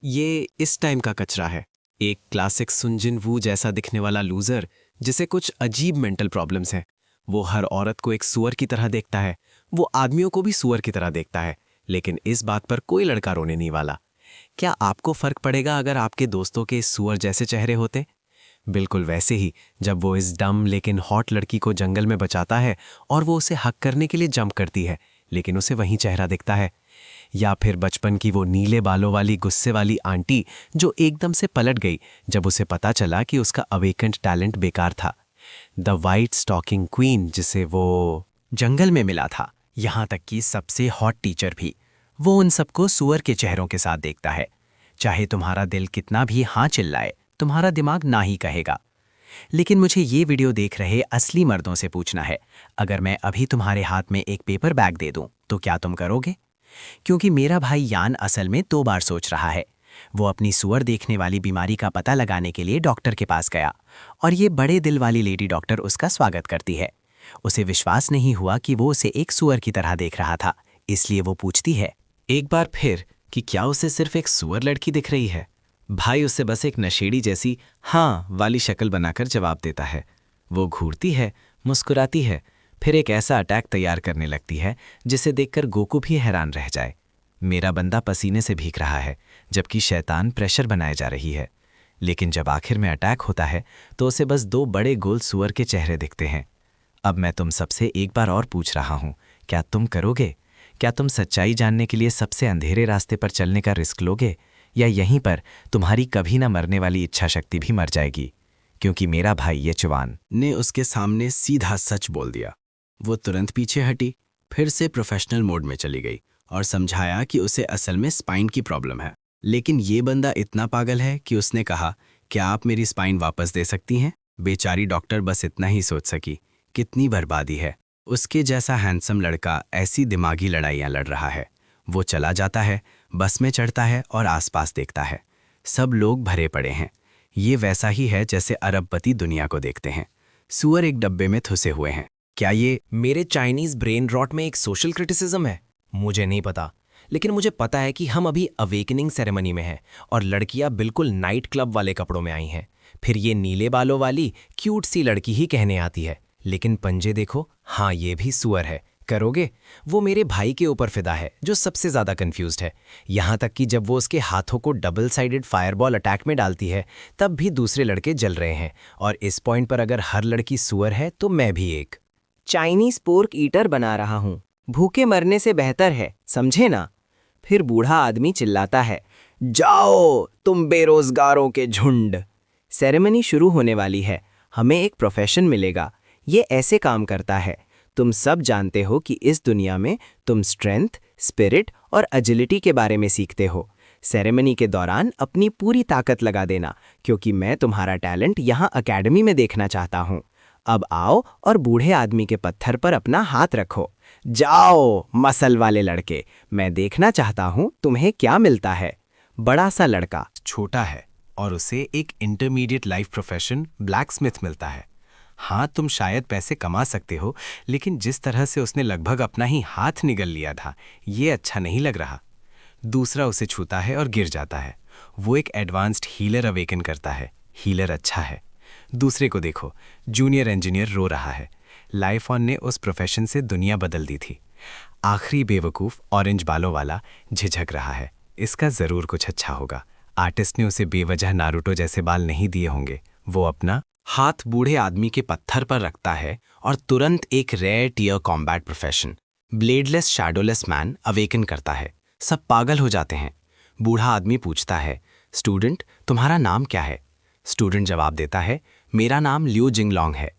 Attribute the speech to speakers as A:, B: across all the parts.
A: ये इस टाइम का कचरा है। एक क्लासिक सुनजिन वू जैसा दिखने वाला लूजर जिसे कुछ अजीब मेंटल प्रॉब्लम्स हैं। वो हर औरत को एक सुअर की तरह देखता है। वो आदमियों को भी सुअर की तरह देखता है। लेकिन इस बात पर कोई लड़का रोने नहीं वाला। क्या आपको फर्क पड़ेगा अगर आपके दोस्तों के सुअर जैसे चेहरे होते? बिल्कुल वैसे ही जब वो इस डम लेकिन हॉट लड़की को जंगल में बचाता है और वो उसे हक करने के लिए जंप करती है, लेकिन उसे वहीं चेहरा दिखता है। या फिर बचपन की वो नीले बालों वाली गुस्से वाली आंटी जो एकदम से पलट गई जब उसे पता चला कि उसका अवेकेंड टैलेंट बेकार था। द वाइट स्टॉकिंग क्वीन जिसे वो जंगल में मिला था, यहाँ तक कि सबसे हॉट टीचर भी। वो उन सबको सुअर के चेहरों के साथ देखता है। चाहे तुम्हारा दिल कितना भी हाँ चिल्लाए, तुम्हारा दिमाग ना ही कहेगा। लेकिन मुझे ये वीडियो देख रहे असली मर्दों से पूछना है, अगर मैं अभी तुम्हारे हाथ में एक पेपर बैग दे दूं तो क्या तुम करोगे? क्योंकि मेरा भाई यान असल में 2 बार सोच रहा है। वो अपनी सुअर देखने वाली बीमारी का पता लगाने के लिए डॉक्टर के पास गया और ये बड़े दिल वाली लेडी डॉक्टर उसका स्वागत करती है। उसे विश्वास नहीं हुआ कि वो उसे एक सुअर की तरह देख रहा था, इसलिए वो पूछती है एक बार फिर कि क्या उसे सिर्फ एक सुअर लड़की दिख रही है? भाई उसे बस एक नशेड़ी जैसी हाँ वाली शक्ल बनाकर जवाब देता है। वो घूरती है, मुस्कुराती है, फिर एक ऐसा अटैक तैयार करने लगती है जिसे देखकर गोकू भी हैरान रह जाए। मेरा बंदा पसीने से भीग रहा है जबकि शैतान प्रेशर बनाए जा रही है। लेकिन जब आखिर में अटैक होता है तो उसे बस 2 बड़े गोल सुअर के चेहरे दिखते हैं। अब मैं तुम सबसे एक बार और पूछ रहा हूं, क्या तुम करोगे? क्या तुम सच्चाई जानने के लिए सबसे अंधेरे रास्ते पर चलने का रिस्क लोगे, या यहीं पर तुम्हारी कभी ना मरने वाली इच्छा शक्ति भी मर जाएगी? क्योंकि मेरा भाई ये चुवान ने उसके सामने सीधा सच बोल दिया। वो तुरंत पीछे हटी, फिर से प्रोफेशनल मोड में चली गई और समझाया कि उसे असल में स्पाइन की प्रॉब्लम है। लेकिन ये बंदा इतना पागल है कि उसने कहा, क्या आप मेरी स्पाइन वापस दे सकती हैं? बेचारी डॉक्टर बस इतना ही सोच सकी, कितनी बर्बादी है। उसके जैसा हैंडसम लड़का ऐसी दिमागी लड़ाइयाँ लड़ रहा है। वो चला जाता है, बस में चढ़ता है और आसपास देखता है। सब लोग भरे पड़े हैं। ये वैसा ही है जैसे अरबपति दुनिया को देखते हैं। सुअर एक डब्बे में थुसे हुए हैं। क्या ये मेरे चाइनीज ब्रेन रॉट में एक सोशल क्रिटिसिज्म है? मुझे नहीं पता, लेकिन मुझे पता है कि हम अभी अवेकनिंग सेरेमनी में हैं और लड़कियां बिल्कुल नाइट क्लब वाले कपड़ों में आई हैं। फिर ये नीले बालों वाली क्यूट सी लड़की ही कहने आती है, लेकिन पंजे देखो, हाँ ये भी सुअर है। करोगे? वो मेरे भाई के ऊपर फिदा है जो सबसे ज्यादा कंफ्यूज्ड है। यहाँ तक कि जब वो उसके हाथों को डबल साइडेड फायरबॉल अटैक में डालती है तब भी दूसरे लड़के जल रहे हैं। और इस पॉइंट पर अगर हर लड़की सुअर है तो मैं भी एक
B: चाइनीज पोर्क ईटर बना रहा हूँ। भूखे मरने से बेहतर है, समझे ना? फिर बूढ़ा आदमी चिल्लाता है, जाओ तुम बेरोजगारों के झुंड। सेरेमनी शुरू होने वाली है। हमें एक प्रोफेशन मिलेगा। ये ऐसे काम करता है। तुम सब जानते हो कि इस दुनिया में तुम स्ट्रेंथ, स्पिरिट और एजिलिटी के बारे में सीखते हो। सेरेमनी के दौरान अपनी पूरी ताकत लगा देना, क्योंकि मैं तुम्हारा टैलेंट यहाँ अकेडमी में देखना चाहता हूँ। अब आओ और बूढ़े आदमी के पत्थर पर अपना हाथ रखो। जाओ मसल वाले लड़के, मैं देखना चाहता हूँ तुम्हें क्या मिलता है। बड़ा सा लड़का
A: छोटा है और उसे एक इंटरमीडिएट लाइफ प्रोफेशन ब्लैकस्मिथ मिलता है। हाँ, तुम शायद पैसे कमा सकते हो, लेकिन जिस तरह से उसने लगभग अपना ही हाथ निगल लिया था, ये अच्छा नहीं लग रहा। दूसरा उसे छूता है और गिर जाता है। वो एक एडवांस्ड हीलर अवेकन करता है। हीलर अच्छा है। दूसरे को देखो, जूनियर इंजीनियर रो रहा है। लाइफ ऑन ने उस प्रोफेशन से दुनिया बदल दी थी। आखिरी बेवकूफ़ ऑरेंज बालों वाला झिझक रहा है, इसका ज़रूर कुछ अच्छा होगा। आर्टिस्ट ने उसे बेवजह नारुतो जैसे बाल नहीं दिए होंगे। वो अपना हाथ बूढ़े आदमी के पत्थर पर रखता है और तुरंत एक rare tier combat profession bladeless shadowless man awaken करता है। सब पागल हो जाते हैं। बूढ़ा आदमी पूछता है, स्टूडेंट तुम्हारा नाम क्या है? स्टूडेंट जवाब देता है, मेरा नाम लिu जिंगलोंग है।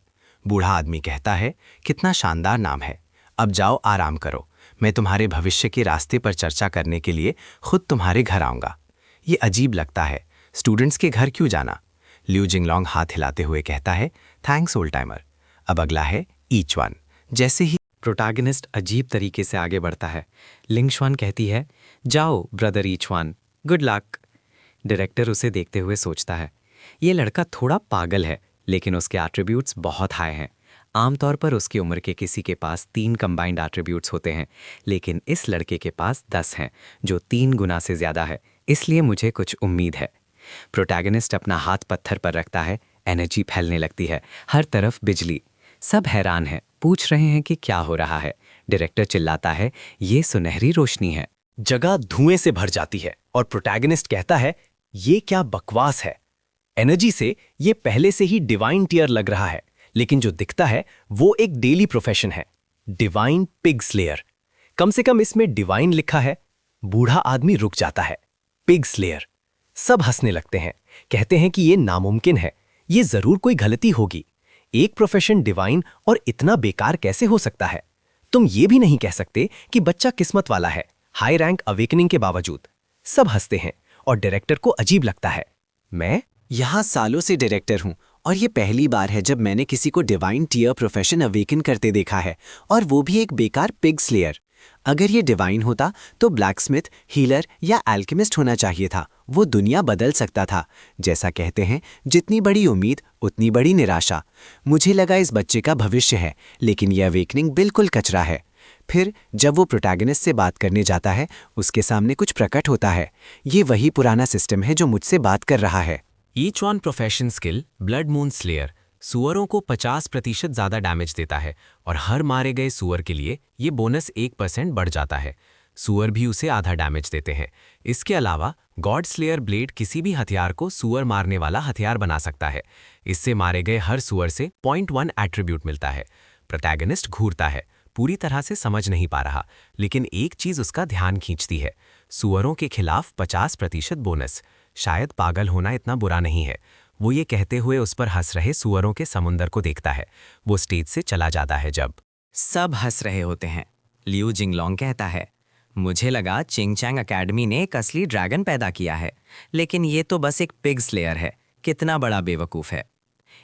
A: बूढ़ा आदमी कहता है, कितना शानदार नाम है। अब जाओ आराम करो, मैं तुम्हारे भविष्य के रास्ते पर चर्चा करने के लिए खुद तुम्हारे घर आऊँगा। ये अजीब लगता है, स्टूडेंट्स के घर क्यों जाना? लिu जिंगलोंग हाथ हिलाते हुए कहता है, थैंक्स ओल्ड टाइमर। अब अगला है ईचवान। जैसे ही प्रोटैगनिस्ट अजीब तरीके से आगे बढ़ता है, लिंगशवान कहती है, जाओ ब्रदर ईचवान, गुड लक। डायरेक्टर उसे देखते हुए सोचता है, ये लड़का थोड़ा पागल है, लेकिन उसके एट्रीब्यूट्स बहुत हाई हैं। आमतौर पर उसकी उम्र के किसी के पास 3 कंबाइंड एट्रीब्यूट्स होते हैं, लेकिन इस लड़के के पास 10 हैं, जो 3 गुना से ज़्यादा है।
C: इसलिए मुझे कुछ उम्मीद है। प्रोटैगनिस्ट अपना हाथ पत्थर पर रखता है, एनर्जी फैलने लगती है, हर तरफ बिजली। सब हैरान हैं, पूछ रहे हैं कि क्या हो रहा है। डायरेक्टर चिल्लाता है, ये सुनहरी रोशनी है।
A: जगह धुएं से भर जाती है और प्रोटैगनिस्ट कहता है, ये क्या बकवास है। एनर्जी से ये पहले से ही डिवाइन टीयर लग रहा है, लेकिन जो दिखता है वो एक डेली प्रोफेशन है, डिवाइन पिग स्लेयर। कम से कम इसमें डिवाइन लिखा है। बूढ़ा आदमी रुक जाता है। Pig slayer. सब हंसने लगते हैं, कहते हैं कि ये नामुमकिन है, ये जरूर कोई गलती होगी। एक प्रोफेशन डिवाइन और इतना बेकार कैसे हो सकता है? तुम ये भी नहीं कह सकते कि बच्चा किस्मत वाला है, हाई रैंक अवेकनिंग के बावजूद। सब हंसते हैं और डायरेक्टर को अजीब लगता है। मैं
D: यहाँ सालों से डायरेक्टर हूँ और ये पहली बार है जब मैंने किसी को डिवाइन टीयर प्रोफेशन अवेकन करते देखा है, और वो भी एक बेकार पिग स्लेयर। अगर ये डिवाइन होता तो ब्लैकस्मिथ, हीलर या एल्केमिस्ट होना चाहिए था। वो दुनिया बदल सकता था। जैसा कहते हैं, जितनी बड़ी उम्मीद उतनी बड़ी निराशा। मुझे लगा इस बच्चे का भविष्य है, लेकिन ये अवेकनिंग बिल्कुल कचरा है। फिर जब वो प्रोटैगनिस्ट से बात करने जाता है, उसके सामने कुछ प्रकट होता है। ये वही पुराना सिस्टम है जो मुझसे बात कर रहा है।
A: Each one profession skill blood moon slayer सुअरों को 50% ज़्यादा डैमेज देता है, और हर मारे गए सुअर के लिए ये बोनस 1% बढ़ जाता है। सुअर भी उसे आधा डैमेज देते हैं। इसके अलावा गॉड स्लेयर ब्लेड किसी भी हथियार को सुअर मारने वाला हथियार बना सकता है। इससे मारे गए हर सुअर से 0.1 एट्रीब्यूट मिलता है। प्रोटैगनिस्ट घूरता है, पूरी तरह से समझ नहीं पा रहा, लेकिन एक चीज उसका ध्यान खींचती है, सुअरों के खिलाफ 50% बोनस। शायद पागल होना इतना बुरा नहीं है। वो ये कहते हुए उस पर हंस रहे सुअरों के समुंदर को देखता है। वो स्टेज से चला जाता है। जब
C: सब हंस रहे होते हैं, लियू जिंगलोंग कहता है, मुझे लगा चिंगचैंग एकेडमी ने एक असली ड्रैगन पैदा किया है, लेकिन ये तो बस एक पिग स्लेयर है। कितना बड़ा बेवकूफ़ है।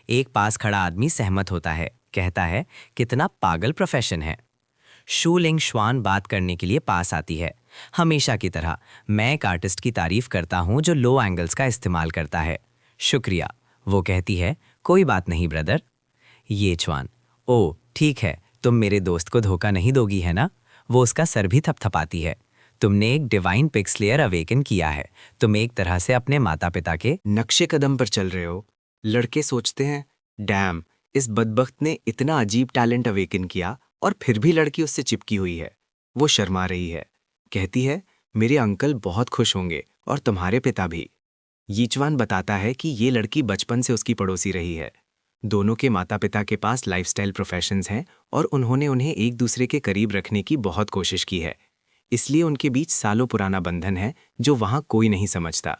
C: एक पास खड़ा आदमी सहमत होता है, कहता है, कितना पागल प्रोफेशन है। शू लिंग श्वान बात करने के लिए पास आती है। हमेशा की तरह मैं एक आर्टिस्ट की तारीफ करता हूँ जो लो एंगल्स का इस्तेमाल करता है। शुक्रिया। वो कहती है, कोई बात नहीं ब्रदर। ये च्वान, ओ ठीक है, तुम मेरे दोस्त को धोखा नहीं दोगी है ना? वो उसका सर भी थपथपाती है। तुमने एक डिवाइन पिग स्लेयर अवेकन किया है। तुम एक तरह से अपने माता पिता के
D: नक्शे कदम पर चल रहे हो। लड़के सोचते हैं, डैम, इस बदबख्त ने इतना अजीब टैलेंट अवेकन किया और फिर भी लड़की उससे चिपकी हुई है। वो शर्मा रही है, कहती है, मेरे अंकल बहुत खुश होंगे और तुम्हारे पिता भी। यीचवान बताता है कि ये लड़की बचपन से उसकी पड़ोसी रही है। दोनों के माता पिता के पास लाइफस्टाइल प्रोफेशंस हैं और उन्होंने उन्हें एक दूसरे के करीब रखने की बहुत कोशिश की है। इसलिए उनके बीच सालों पुराना बंधन है जो वहां कोई नहीं समझता।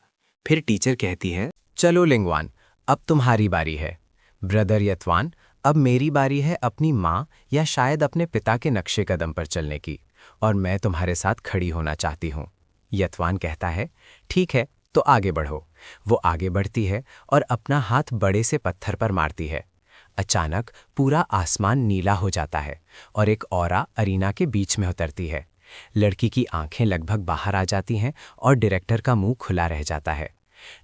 D: फिर टीचर कहती है,
C: चलो लिंगवान, अब तुम्हारी बारी है। ब्रदर यतवान, अब मेरी बारी है अपनी माँ या शायद अपने पिता के नक्शे कदम पर चलने की, और मैं तुम्हारे साथ खड़ी होना चाहती हूँ। यतवान कहता है, ठीक है, तो आगे बढ़ो। वो आगे बढ़ती है और अपना हाथ बड़े से पत्थर पर मारती है। अचानक पूरा आसमान नीला हो जाता है और एक औरा अरीना के बीच में उतरती है। लड़की की आंखें लगभग बाहर आ जाती हैं और डायरेक्टर का मुंह खुला रह जाता है।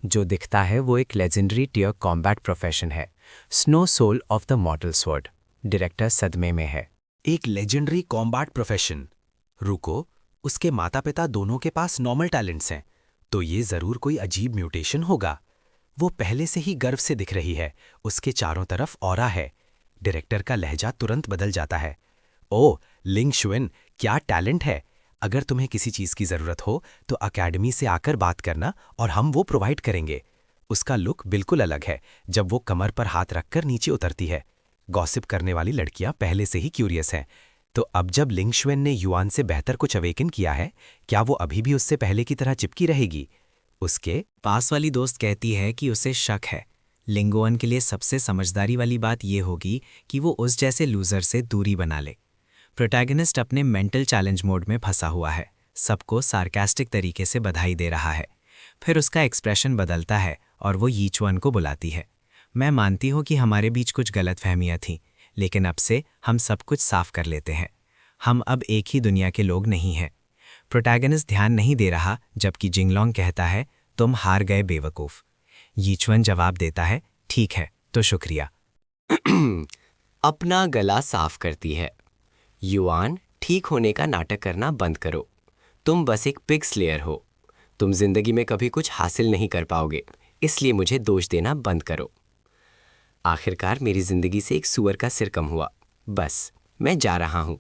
C: जो दिखता है वो एक लेजेंडरी टियर कॉम्बैट प्रोफेशन है, snow soul of the mortal sword. Director सदमे में है।
A: एक लेजेंडरी कॉम्बैट प्रोफेशन। रुको, उसके माता पिता दोनों के पास नॉर्मल टैलेंट्स हैं, तो ये जरूर कोई अजीब म्यूटेशन होगा। वो पहले से ही गर्व से दिख रही है, उसके चारों तरफ ऑरा है। डायरेक्टर का लहजा तुरंत बदल जाता है। ओह लिंग शुएन, क्या टैलेंट है। अगर तुम्हें किसी चीज़ की ज़रूरत हो तो अकेडमी से आकर बात करना और हम वो प्रोवाइड करेंगे। उसका लुक बिल्कुल अलग है जब वो कमर पर हाथ रखकर नीचे उतरती है। गॉसिप करने वाली लड़कियां पहले से ही क्यूरियस हैं। तो अब जब लिंग शुएन ने युआन से बेहतर कुछ अवेकन किया है, क्या वो अभी भी उससे पहले की तरह चिपकी रहेगी? उसके
D: पास वाली दोस्त कहती है कि उसे शक है। लिंगोअन के लिए सबसे समझदारी वाली बात यह होगी कि वो उस जैसे लूजर से दूरी बना ले। प्रोटैगनिस्ट अपने मेंटल चैलेंज मोड में फंसा हुआ है, सबको सार्कास्टिक तरीके से बधाई दे रहा है। फिर उसका एक्सप्रेशन बदलता है और वो यीचुआन को बुलाती है। मैं मानती हूँ कि हमारे बीच कुछ गलतफहमियां थीं, लेकिन अब से हम सब कुछ साफ कर लेते हैं। हम अब एक ही दुनिया के लोग नहीं हैं। प्रोटैगनिस्ट ध्यान नहीं दे रहा, जबकि जिंगलोंग कहता है, तुम हार गए बेवकूफ़। यीचुआन जवाब देता है, ठीक है, तो शुक्रिया।
C: अपना गला साफ करती है। युआन, ठीक होने का नाटक करना बंद करो। तुम बस एक पिग स्लेयर हो।
B: तुम जिंदगी में कभी कुछ हासिल नहीं कर पाओगे, इसलिए मुझे दोष देना बंद करो। आखिरकार मेरी जिंदगी से एक सूअर का सिर कम हुआ। बस मैं जा रहा हूँ।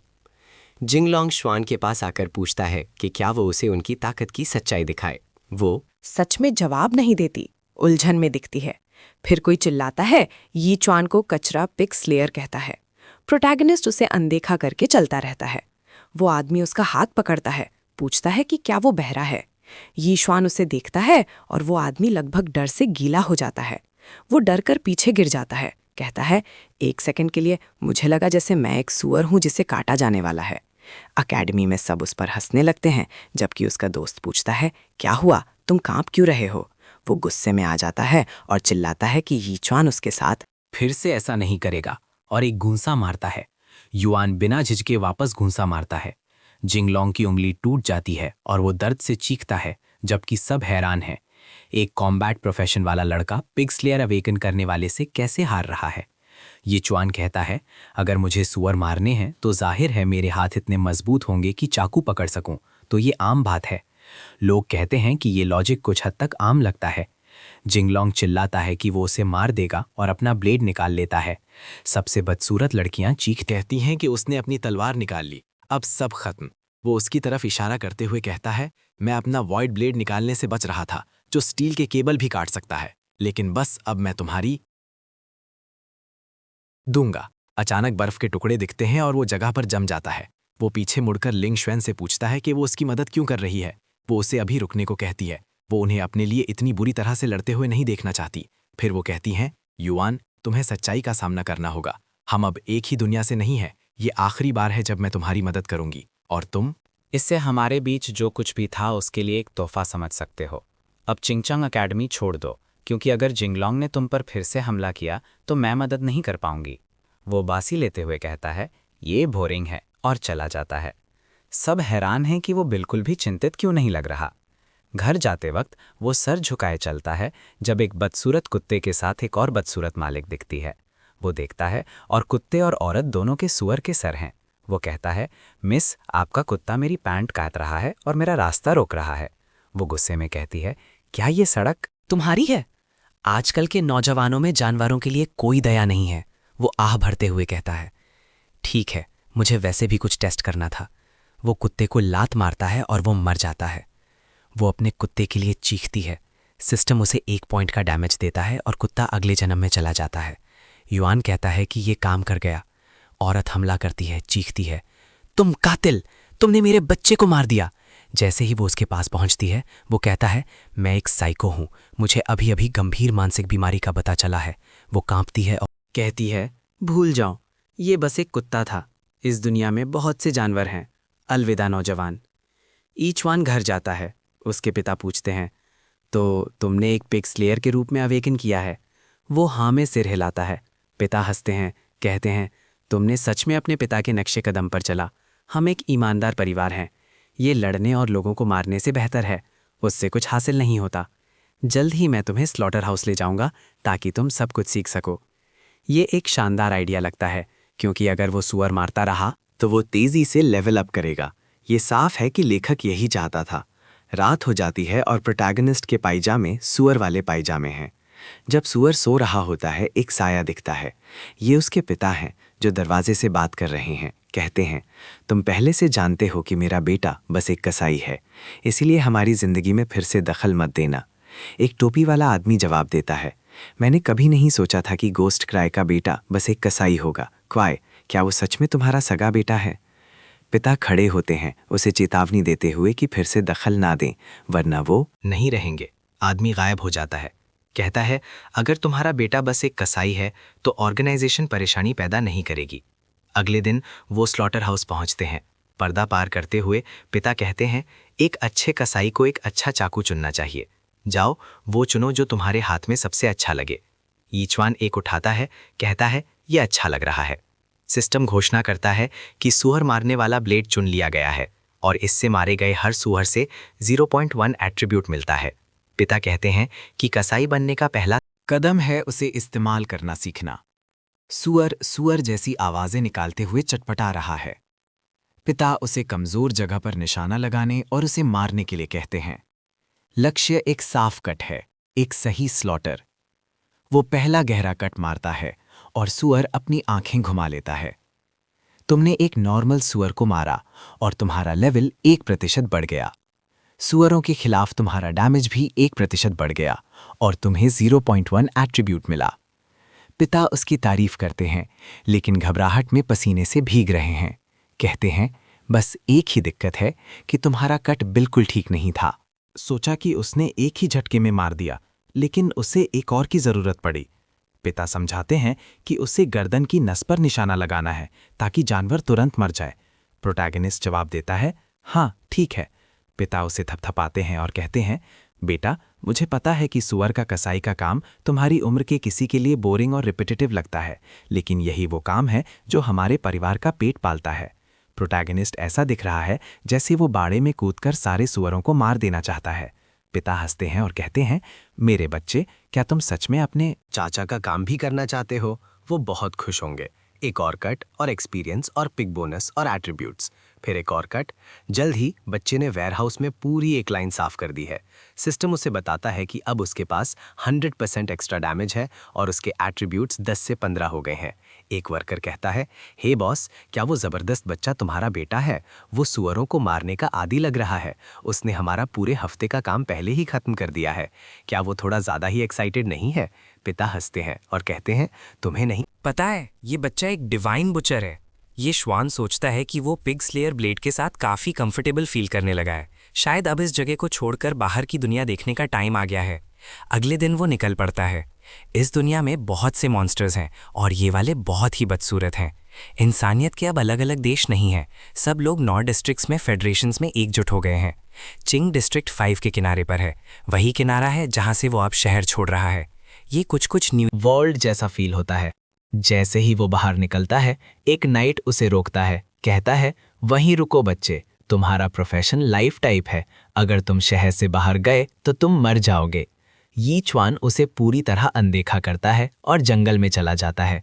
B: जिंगलोंग श्वान के पास आकर पूछता है कि क्या वो उसे उनकी ताकत की सच्चाई दिखाए। वो
E: सच में जवाब नहीं देती, उलझन में दिखती है। फिर कोई चिल्लाता है, यी च्वान को कचरा पिग स्लेयर कहता है। प्रोटैगनिस्ट उसे अनदेखा करके चलता रहता है। वो आदमी उसका हाथ पकड़ता है, पूछता है कि क्या वो बहरा है। यी च्वान उसे देखता है और वो आदमी लगभग डर से गीला हो जाता है। वो डर कर पीछे गिर जाता है, कहता है, 1 सेकंड के लिए मुझे लगा जैसे मैं एक सूअर हूं जिसे काटा जाने वाला है। अकेडमी में सब उस पर हंसने लगते हैं, जबकि उसका दोस्त पूछता है, क्या हुआ, तुम कांप क्यों रहे हो? वो गुस्से में आ जाता है और चिल्लाता है कि यी च्वान उसके साथ
D: फिर से ऐसा नहीं करेगा और एक घूंसा मारता है। युआन बिना झिझके वापस घूंसा मारता है। जिंगलोंग की उंगली टूट जाती है और वो दर्द से चीखता है, जबकि सब हैरान हैं। एक कॉम्बैट प्रोफेशन वाला लड़का पिग स्लेयर अवेकन करने वाले से कैसे हार रहा है? ये च्वान कहता है, अगर मुझे सुअर मारने हैं तो जाहिर है मेरे हाथ इतने मजबूत होंगे कि चाकू पकड़ सकूं, तो ये आम बात है। लोग कहते हैं कि ये लॉजिक कुछ हद तक आम लगता है। जिंगलोंग चिल्लाता है कि वो उसे मार देगा और अपना ब्लेड निकाल लेता है। सबसे बदसूरत लड़कियां
A: कहती हैं कि उसने अपनी तलवार निकाल ली, अब सब खत्म। वो उसकी तरफ इशारा करते हुए कहता है, मैं अपना वॉइड ब्लेड निकालने से बच रहा था, जो स्टील के केबल भी काट सकता है, लेकिन बस अब मैं तुम्हारी दूंगा। अचानक बर्फ के टुकड़े दिखते हैं और वो जगह पर जम जाता है। वो पीछे मुड़कर लिंग श्वेन से पूछता है कि वो उसकी मदद क्यों कर रही है। वो उसे अभी रुकने को कहती है। वो उन्हें अपने लिए इतनी बुरी तरह से लड़ते हुए नहीं देखना चाहती। फिर वो कहती हैं, युआन, तुम्हें सच्चाई का सामना करना होगा। हम अब एक ही दुनिया से नहीं है। ये आखिरी बार है जब मैं तुम्हारी मदद करूंगी, और तुम
D: इससे हमारे बीच जो कुछ भी था उसके लिए एक तोहफा समझ सकते हो। अब चिंगचांग अकेडमी छोड़ दो, क्योंकि अगर जिंगलोंग ने तुम पर फिर से हमला किया तो मैं मदद नहीं कर पाऊंगी। वो बासी लेते हुए कहता है, ये बोरिंग है, और चला जाता है। सब हैरान हैं कि वो बिल्कुल भी चिंतित क्यों नहीं लग रहा। घर जाते वक्त वो सर झुकाए चलता है, जब एक बदसूरत कुत्ते के साथ एक और बदसूरत मालिक दिखती है। वो देखता है और कुत्ते और औरत दोनों के सूअर के सर हैं। वो कहता है, मिस, आपका कुत्ता मेरी पैंट काट रहा है और मेरा रास्ता रोक रहा है। वो गुस्से में कहती है, क्या ये सड़क तुम्हारी है? आजकल के नौजवानों में जानवरों के लिए कोई दया नहीं है। वो आह भरते हुए कहता है, ठीक है, मुझे वैसे भी कुछ टेस्ट करना था। वो कुत्ते को लात मारता है और वो मर जाता है। वो अपने कुत्ते के लिए चीखती है। सिस्टम उसे 1 पॉइंट का डैमेज देता है और कुत्ता अगले जन्म में चला जाता है। युआन कहता है कि ये काम कर गया। औरत हमला करती है, चीखती है, तुम कातिल, तुमने मेरे बच्चे को मार दिया। जैसे ही वो उसके पास पहुंचती है, वो कहता है, मैं एक साइको हूं, मुझे अभी अभी गंभीर मानसिक बीमारी का पता चला है। वो कांपती है और
A: कहती है, भूल जाओ, ये बस एक कुत्ता था। इस दुनिया में बहुत से जानवर हैं। अलविदा नौजवान। ईचवान घर जाता है। उसके पिता पूछते हैं, तो तुमने एक पिग स्लेयर के रूप में अवेकन किया है? वो हाँ में सिर हिलाता है। पिता हंसते हैं, कहते हैं, तुमने सच में अपने पिता के नक्शे कदम पर चला। हम एक ईमानदार परिवार हैं। ये लड़ने और लोगों को मारने से बेहतर है, उससे कुछ हासिल नहीं होता। जल्द ही मैं तुम्हें स्लॉटर हाउस ले जाऊंगा ताकि तुम सब कुछ सीख सको। ये एक शानदार आइडिया लगता है, क्योंकि अगर वो सुअर मारता रहा तो वो तेजी से लेवल अप करेगा। ये साफ है कि लेखक यही चाहता था। रात हो जाती है और प्रोटैगनिस्ट के पायजामे सुअर वाले पायजामे हैं। जब सुअर सो रहा होता है, एक साया दिखता है। ये उसके पिता हैं जो दरवाजे से बात कर रहे हैं। कहते हैं, तुम पहले से जानते हो कि मेरा बेटा बस एक कसाई है, इसीलिए हमारी जिंदगी में फिर से दखल मत देना। एक टोपी वाला आदमी जवाब देता है, मैंने कभी नहीं सोचा था कि गोस्ट क्राई का बेटा बस एक कसाई होगा। क्वाई, क्या वो सच में तुम्हारा सगा बेटा है? पिता खड़े होते हैं, उसे चेतावनी देते हुए कि फिर से दखल ना दें, वरना वो
D: नहीं रहेंगे। आदमी गायब हो जाता है। कहता है, अगर तुम्हारा बेटा बस एक कसाई है तो ऑर्गेनाइजेशन परेशानी पैदा नहीं करेगी। अगले दिन वो स्लॉटर हाउस पहुंचते हैं। पर्दा पार करते हुए पिता कहते हैं, एक अच्छे कसाई को एक अच्छा चाकू चुनना चाहिए। जाओ, वो चुनो जो तुम्हारे हाथ में सबसे अच्छा लगे। यीचवान एक उठाता है, कहता है, ये अच्छा लग रहा है। सिस्टम घोषणा करता है कि सुअर मारने वाला ब्लेड चुन लिया गया है और इससे मारे गए हर सुअर से 0.1 एट्रीब्यूट मिलता है। पिता कहते हैं कि कसाई बनने का पहला
A: कदम है उसे इस्तेमाल करना सीखना। सुअर सुअर जैसी आवाजें निकालते हुए चटपटा रहा है। पिता उसे कमजोर जगह पर निशाना लगाने और उसे मारने के लिए कहते हैं। लक्ष्य एक साफ कट है, एक सही स्लॉटर। वो पहला गहरा कट मारता है और सुअर अपनी आंखें घुमा लेता है। तुमने एक नॉर्मल सुअर को मारा और तुम्हारा लेवल 1% बढ़ गया। सुअरों के खिलाफ तुम्हारा डैमेज भी 1% बढ़ गया और तुम्हें 0.1 एट्रीब्यूट मिला। पिता उसकी तारीफ करते हैं, लेकिन घबराहट में पसीने से भीग रहे हैं। कहते हैं, बस एक ही दिक्कत है कि तुम्हारा कट बिल्कुल ठीक नहीं था। सोचा कि उसने एक ही झटके में मार दिया, लेकिन उसे एक और की जरूरत पड़ी। पिता समझाते हैं कि उसे गर्दन की नस पर निशाना लगाना है ताकि जानवर तुरंत मर जाए। प्रोटैगनिस्ट जवाब देता है, हाँ ठीक है। पिता उसे थपथपाते हैं और कहते हैं, बेटा, मुझे पता है कि सुअर का कसाई का काम तुम्हारी उम्र के किसी के लिए बोरिंग और रिपीटेटिव लगता है, लेकिन यही वो काम है जो हमारे परिवार का पेट पालता है। प्रोटैगनिस्ट ऐसा दिख रहा है जैसे वो बाड़े में कूदकर सारे सुअरों को मार देना चाहता है। पिता हंसते हैं और कहते हैं, मेरे बच्चे, क्या तुम सच में अपने चाचा का काम भी करना चाहते हो? वो बहुत खुश होंगे। एक और कट और एक्सपीरियंस और पिक बोनस और एट्रीब्यूट्स। फिर एक और कट। जल्द ही बच्चे ने वेयरहाउस में पूरी एक लाइन साफ कर दी है। सिस्टम उसे बताता है कि अब उसके पास 100% एक्स्ट्रा डैमेज है और उसके एट्रीब्यूट्स 10 से 15 हो गए हैं। एक वर्कर कहता है, हे बॉस, क्या वो ज़बरदस्त बच्चा तुम्हारा बेटा है? वो सुअरों को मारने का आदी लग रहा है। उसने हमारा पूरे हफ्ते का काम पहले ही खत्म कर दिया है। क्या वो थोड़ा ज़्यादा ही एक्साइटेड नहीं है? पिता हंसते हैं और कहते हैं, तुम्हें नहीं
F: पता है, ये बच्चा एक डिवाइन बुचर है। ये श्वान सोचता है कि वो पिग स्लेयर ब्लेड के साथ काफ़ी कंफर्टेबल फील करने लगा है। शायद अब इस जगह को छोड़कर बाहर की दुनिया देखने का टाइम आ गया है। अगले दिन वो निकल पड़ता है। इस दुनिया में बहुत से मॉन्स्टर्स हैं और ये वाले बहुत ही बदसूरत हैं। इंसानियत के अब अलग अलग देश नहीं हैं। सब लोग 9 डिस्ट्रिक्ट्स में फेडरेशंस में एकजुट हो गए हैं। चिंग डिस्ट्रिक्ट 5 के किनारे पर है। वही किनारा है जहाँ से वो अब शहर छोड़ रहा है। ये कुछ न्यू
A: वर्ल्ड जैसा फील होता है। जैसे ही वो बाहर निकलता है, एक नाइट उसे रोकता है। कहता है, वहीं रुको बच्चे, तुम्हारा प्रोफेशन लाइफ टाइप है। अगर तुम शहर से बाहर गए तो तुम मर जाओगे। यी च्वान उसे पूरी तरह अनदेखा करता है और जंगल में चला जाता है।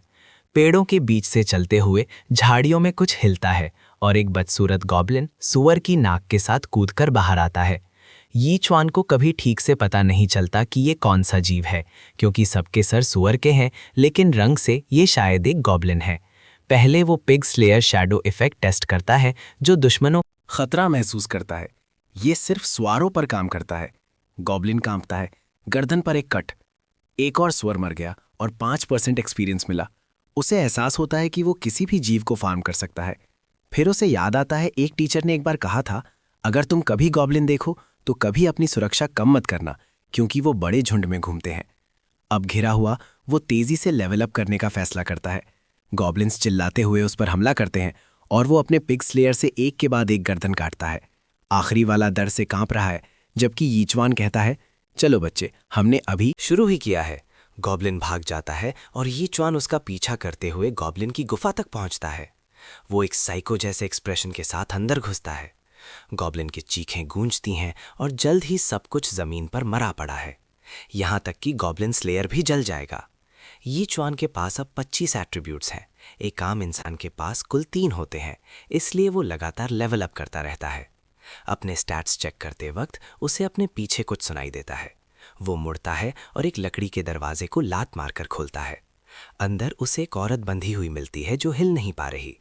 A: पेड़ों के बीच से चलते हुए झाड़ियों में कुछ हिलता है और एक बदसूरत गॉब्लिन सुअर की नाक के साथ कूदकर बाहर आता है। यी च्वान को कभी ठीक से पता नहीं चलता कि ये कौन सा जीव है, क्योंकि सबके सर सुअर के हैं, लेकिन रंग से ये शायद एक गॉब्लिन है। पहले वो pig slayer shadow effect test करता है, जो दुश्मनों
G: खतरा महसूस करता है। ये सिर्फ स्वारों पर काम करता है। गॉब्लिन कांपता है। गर्दन पर एक कट। एक और स्वर मर गया और 5% एक्सपीरियंस मिला। उसे एहसास होता है कि वो किसी भी जीव को फार्म कर सकता है। फिर उसे याद आता है, एक टीचर ने एक बार कहा था, अगर तुम कभी गॉब्लिन देखो तो कभी अपनी सुरक्षा कम मत करना, क्योंकि वो बड़े झुंड में घूमते हैं। अब घिरा हुआ वो तेजी से लेवल अप करने का फैसला करता है। गॉब्लिन्स चिल्लाते हुए उस पर हमला करते हैं और वो अपने पिग स्लेयर से एक के बाद एक गर्दन काटता है। आखिरी वाला डर से कांप रहा है, जबकि यी च्वान कहता है, चलो बच्चे, हमने अभी
F: शुरू ही किया है। गॉब्लिन भाग जाता है और यी च्वान उसका पीछा करते हुए गॉब्लिन की गुफा तक पहुंचता है। वो एक साइको जैसे एक्सप्रेशन के साथ अंदर घुसता है। गॉब्लिन की चीखें गूंजती हैं और जल्द ही सब कुछ जमीन पर मरा पड़ा है। यहाँ तक कि गॉब्लिन स्लेयर भी जल जाएगा। यी च्वान के पास अब 25 एट्रीब्यूट्स हैं। एक आम इंसान के पास कुल 3 होते हैं, इसलिए वो लगातार लेवल अप करता रहता है। अपने स्टैट्स चेक करते वक्त उसे अपने पीछे कुछ सुनाई देता है। वो मुड़ता है और एक लकड़ी के दरवाजे को लात मारकर खोलता है। अंदर उसे एक औरत बंधी हुई मिलती है जो हिल नहीं पा रही।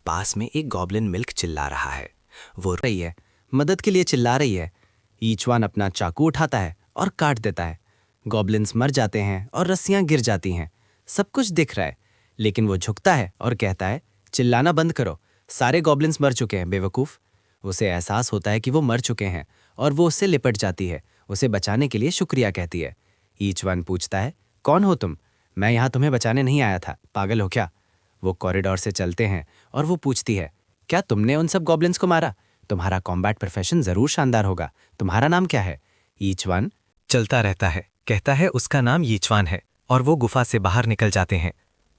F: पास में एक गॉब्लिन मिल्क चिल्ला रहा है। वो रही है, मदद के लिए चिल्ला रही है। यी च्वान अपना चाकू उठाता है और काट देता है। गॉब्लिन्स मर जाते हैं और रस्सियां गिर जाती हैं। सब कुछ दिख रहा है, लेकिन वो झुकता है और कहता है, चिल्लाना बंद करो, सारे गॉब्लिन्स मर चुके हैं बेवकूफ़। उसे एहसास होता है कि वो मर चुके हैं और वो उससे लिपट जाती है। उसे बचाने के लिए शुक्रिया कहती है। यी च्वान पूछता है, कौन हो तुम? मैं यहाँ तुम्हें बचाने नहीं आया था, पागल हो क्या? वो कॉरिडोर से चलते हैं और वो पूछती है, क्या तुमने उन सब गॉब्लिन्स को मारा? तुम्हारा कॉम्बैट प्रोफेशन जरूर शानदार होगा। तुम्हारा नाम क्या है? यी च्वान
D: चलता रहता है, कहता है उसका नाम यी च्वान है और वो गुफा से बाहर निकल जाते हैं।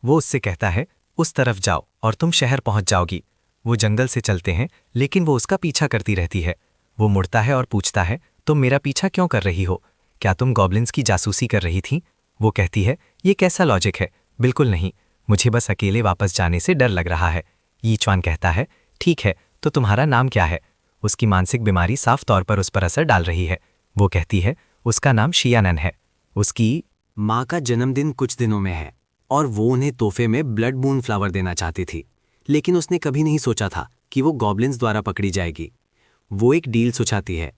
D: वो उससे कहता है, उस तरफ जाओ और तुम शहर पहुंच जाओगी। वो जंगल से चलते हैं, लेकिन वो उसका पीछा करती रहती है। वो मुड़ता है और पूछता है, तुम मेरा पीछा क्यों कर रही हो? क्या तुम गॉब्लिन्स की जासूसी कर रही थी? वो कहती है, ये कैसा लॉजिक है? बिल्कुल नहीं, मुझे बस अकेले वापस जाने से डर लग रहा है। यी च्वान कहता है, ठीक है, तो तुम्हारा नाम क्या है? उसकी मानसिक बीमारी साफ तौर पर उस पर असर डाल रही है। वो कहती है उसका नाम शियानन है। उसकी
A: माँ का जन्मदिन कुछ दिनों में है और वो उन्हें तोहफे में ब्लड मून फ्लावर देना चाहती थी, लेकिन उसने कभी नहीं सोचा था कि वो गॉब्लिन्स द्वारा पकड़ी जाएगी। वो एक डील सुझाती है,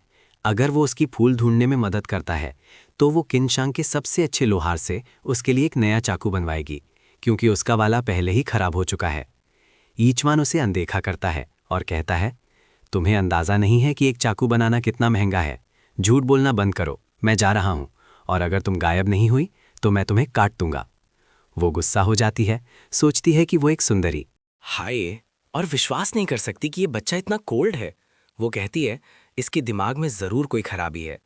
A: अगर वो उसकी फूल ढूंढने में मदद करता है तो वो किनशांग के सबसे अच्छे लोहार से उसके लिए एक नया चाकू बनवाएगी, क्योंकि उसका वाला पहले ही खराब हो चुका है। ईचवान उसे अनदेखा करता है और कहता है, तुम्हें अंदाज़ा नहीं है कि एक चाकू बनाना कितना महंगा है। झूठ बोलना बंद करो, मैं जा रहा हूँ, और अगर तुम गायब नहीं हुई तो मैं तुम्हें काट दूंगा। वो गुस्सा हो जाती है, सोचती है कि वो एक सुंदरी।
F: हाय, और विश्वास नहीं कर सकती कि ये बच्चा इतना कोल्ड है। वो कहती है इसके दिमाग में ज़रूर कोई खराबी है।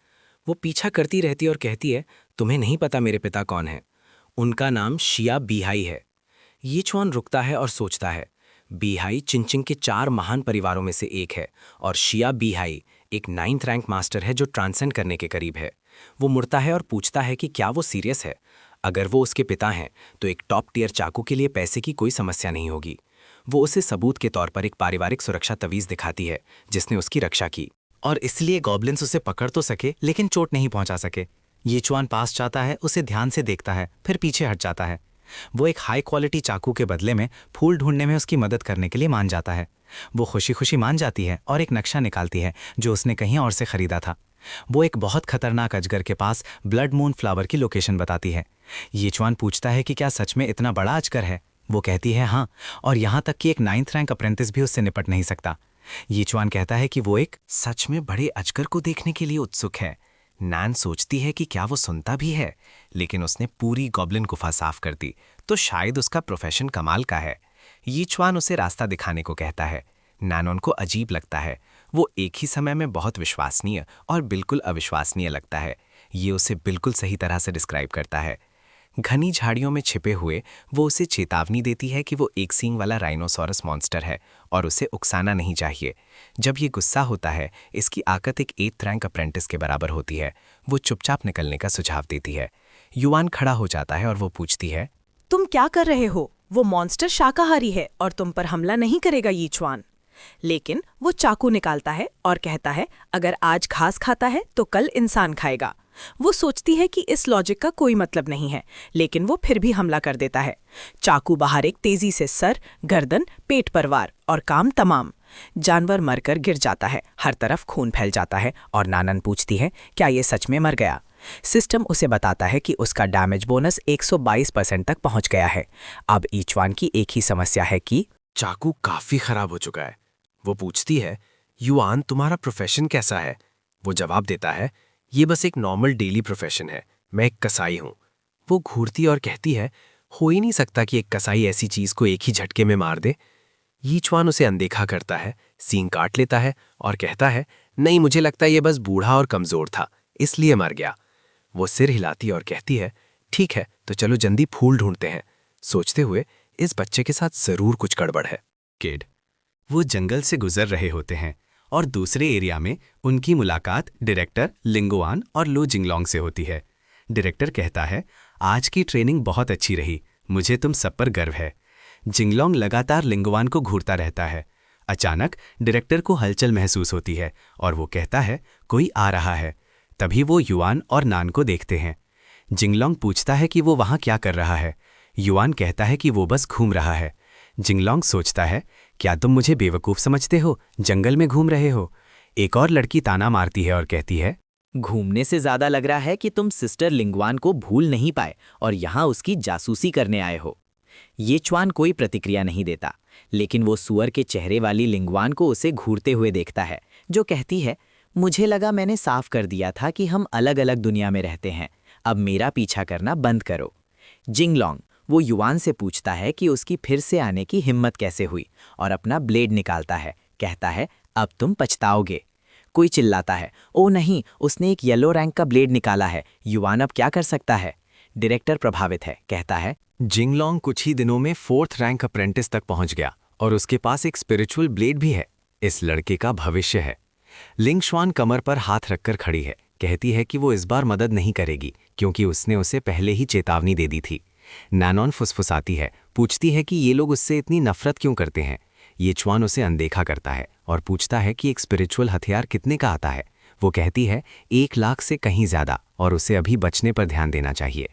F: वो पीछा करती रहती है और कहती है, तुम्हें नहीं पता मेरे पिता कौन है। उनका नाम शिया बीहाई है। यीचुआन रुकता है और सोचता है, बीहाई चिंचिंग के 4 महान परिवारों में से एक है और शिया बीहाई एक 9th रैंक मास्टर है जो ट्रांसेंड करने के करीब है। वो मुड़ता है और पूछता है कि क्या वो सीरियस है। अगर वो उसके पिता हैं तो एक टॉप टियर चाकू के लिए पैसे की कोई समस्या नहीं होगी। वो उसे सबूत के तौर पर एक पारिवारिक सुरक्षा तवीज़ दिखाती है जिसने उसकी रक्षा की।
D: और इसलिए गॉब्लिन्स उसे पकड़ तो सके लेकिन चोट नहीं पहुंचा सके। यीचुआन पास जाता है, उसे ध्यान से देखता है, फिर पीछे हट जाता है। वो एक हाई क्वालिटी चाकू के बदले में फूल ढूंढने में उसकी मदद करने के लिए मान जाता है। वो खुशी खुशी मान जाती है और एक नक्शा निकालती है जो उसने कहीं और से खरीदा था। वो एक बहुत खतरनाक अजगर के पास ब्लड मून फ्लावर की लोकेशन बताती है। यीचुआन पूछता है कि क्या सच में इतना बड़ा अजगर है। वो कहती है हाँ, और यहाँ तक कि एक 9th रैंक अप्रेंटिस भी उससे निपट नहीं सकता। यीचुआन कहता है कि वो एक
F: सच में बड़े अजगर को देखने के लिए उत्सुक है। नैन सोचती है कि क्या वो सुनता भी है, लेकिन उसने पूरी गॉब्लिन गुफा साफ कर दी, तो शायद उसका प्रोफेशन कमाल का है। यीचुआन उसे रास्ता दिखाने को कहता है। नैनोन को अजीब लगता है। वो एक ही समय में बहुत विश्वसनीय और बिल्कुल अविश्वसनीय लगता है। ये उसे बिल्कुल सही तरह से डिस्क्राइब करता है। घनी झाड़ियों में छिपे हुए वो उसे चेतावनी देती है कि वो एक सींग वाला राइनोसॉरस मॉन्स्टर है और उसे उकसाना नहीं चाहिए। जब ये गुस्सा होता है, इसकी आकत एक 8th रैंक अप्रेंटिस के बराबर होती है। वो चुपचाप निकलने का सुझाव देती है। युआन खड़ा हो जाता है और वो पूछती है,
H: तुम क्या कर रहे हो? वो मॉन्स्टर शाकाहारी है और तुम पर हमला नहीं करेगा यीचुआन। लेकिन वो चाकू निकालता है और कहता है, अगर आज घास खाता है तो कल इंसान खाएगा। वो सोचती है कि इस लॉजिक का कोई मतलब नहीं है, लेकिन वो फिर भी हमला कर देता है। चाकू बाहर एक तेजी से सर, गर्दन, पेट पर वार और काम तमाम। जानवर मरकर गिर जाता है, हर तरफ खून फैल जाता है और नानन पूछती है, क्या ये सच में मर गया? सिस्टम उसे बताता है कि उसका डैमेज बोनस 122% तक पहुंच गया है। अब ईचवान की एक ही समस्या है कि
G: चाकू काफी खराब हो चुका है। वो पूछती है, युआन तुम्हारा प्रोफेशन कैसा है? वो जवाब देता है, ये बस एक नॉर्मल डेली प्रोफेशन है, मैं एक कसाई हूँ। वो घूरती और कहती है, हो ही नहीं सकता कि एक कसाई ऐसी चीज को एक ही झटके में मार दे। यीचुआन उसे अनदेखा करता है, सींग काट लेता है और कहता है, नहीं, मुझे लगता है ये बस बूढ़ा और कमजोर था, इसलिए मर गया। वो सिर हिलाती और कहती है, ठीक है, तो चलो जल्दी फूल ढूंढते हैं, सोचते हुए इस बच्चे के साथ जरूर कुछ गड़बड़ है।
D: किड वो जंगल से गुजर रहे होते हैं और दूसरे एरिया में उनकी मुलाकात डायरेक्टर लिंगुआन और लो जिंगलोंग से होती है। डायरेक्टर कहता है, आज की ट्रेनिंग बहुत अच्छी रही, मुझे तुम सब पर गर्व है। जिंगलोंग लगातार लिंगुआन को घूरता रहता है। अचानक डायरेक्टर को हलचल महसूस होती है और वो कहता है, कोई आ रहा है। तभी वो युआन और नान को देखते हैं। जिंगलोंग पूछता है कि वो वहाँ क्या कर रहा है। युआन कहता है कि वो बस घूम रहा है। जिंगलोंग सोचता है, क्या तुम मुझे बेवकूफ़ समझते हो, जंगल में घूम रहे हो? एक और लड़की ताना मारती है और कहती है,
I: घूमने से ज्यादा लग रहा है कि तुम सिस्टर लिंगवान को भूल नहीं पाए और यहाँ उसकी जासूसी करने आए हो। यीचुआन कोई प्रतिक्रिया नहीं देता, लेकिन वो सुअर के चेहरे वाली लिंगवान को उसे घूरते हुए देखता है, जो कहती है, मुझे लगा मैंने साफ कर दिया था कि हम अलग अलग दुनिया में रहते हैं, अब मेरा पीछा करना बंद करो। जिंगलोंग वो युआन से पूछता है कि उसकी फिर से आने की हिम्मत कैसे हुई और अपना ब्लेड निकालता है, कहता है, अब तुम पछताओगे। कोई चिल्लाता है, ओ नहीं, उसने एक येलो रैंक का ब्लेड निकाला है, युआन अब क्या कर सकता है? डायरेक्टर प्रभावित है, कहता है,
A: जिंगलोंग कुछ ही दिनों में 4th रैंक अप्रेंटिस तक पहुंच गया और उसके पास एक स्पिरिचुअल ब्लेड भी है। इस लड़के का भविष्य है। लिंगशुआन कमर पर हाथ रखकर खड़ी है, कहती है कि वो इस बार मदद नहीं करेगी क्योंकि उसने उसे पहले ही चेतावनी दे दी थी। नानॉन फुसफुसाती है, पूछती है कि ये लोग उससे इतनी नफरत क्यों करते हैं। यीचुआन उसे अनदेखा करता है और पूछता है कि एक स्पिरिचुअल हथियार कितने का आता है। वो कहती है 1 लाख से कहीं ज्यादा और उसे अभी बचने पर ध्यान देना चाहिए।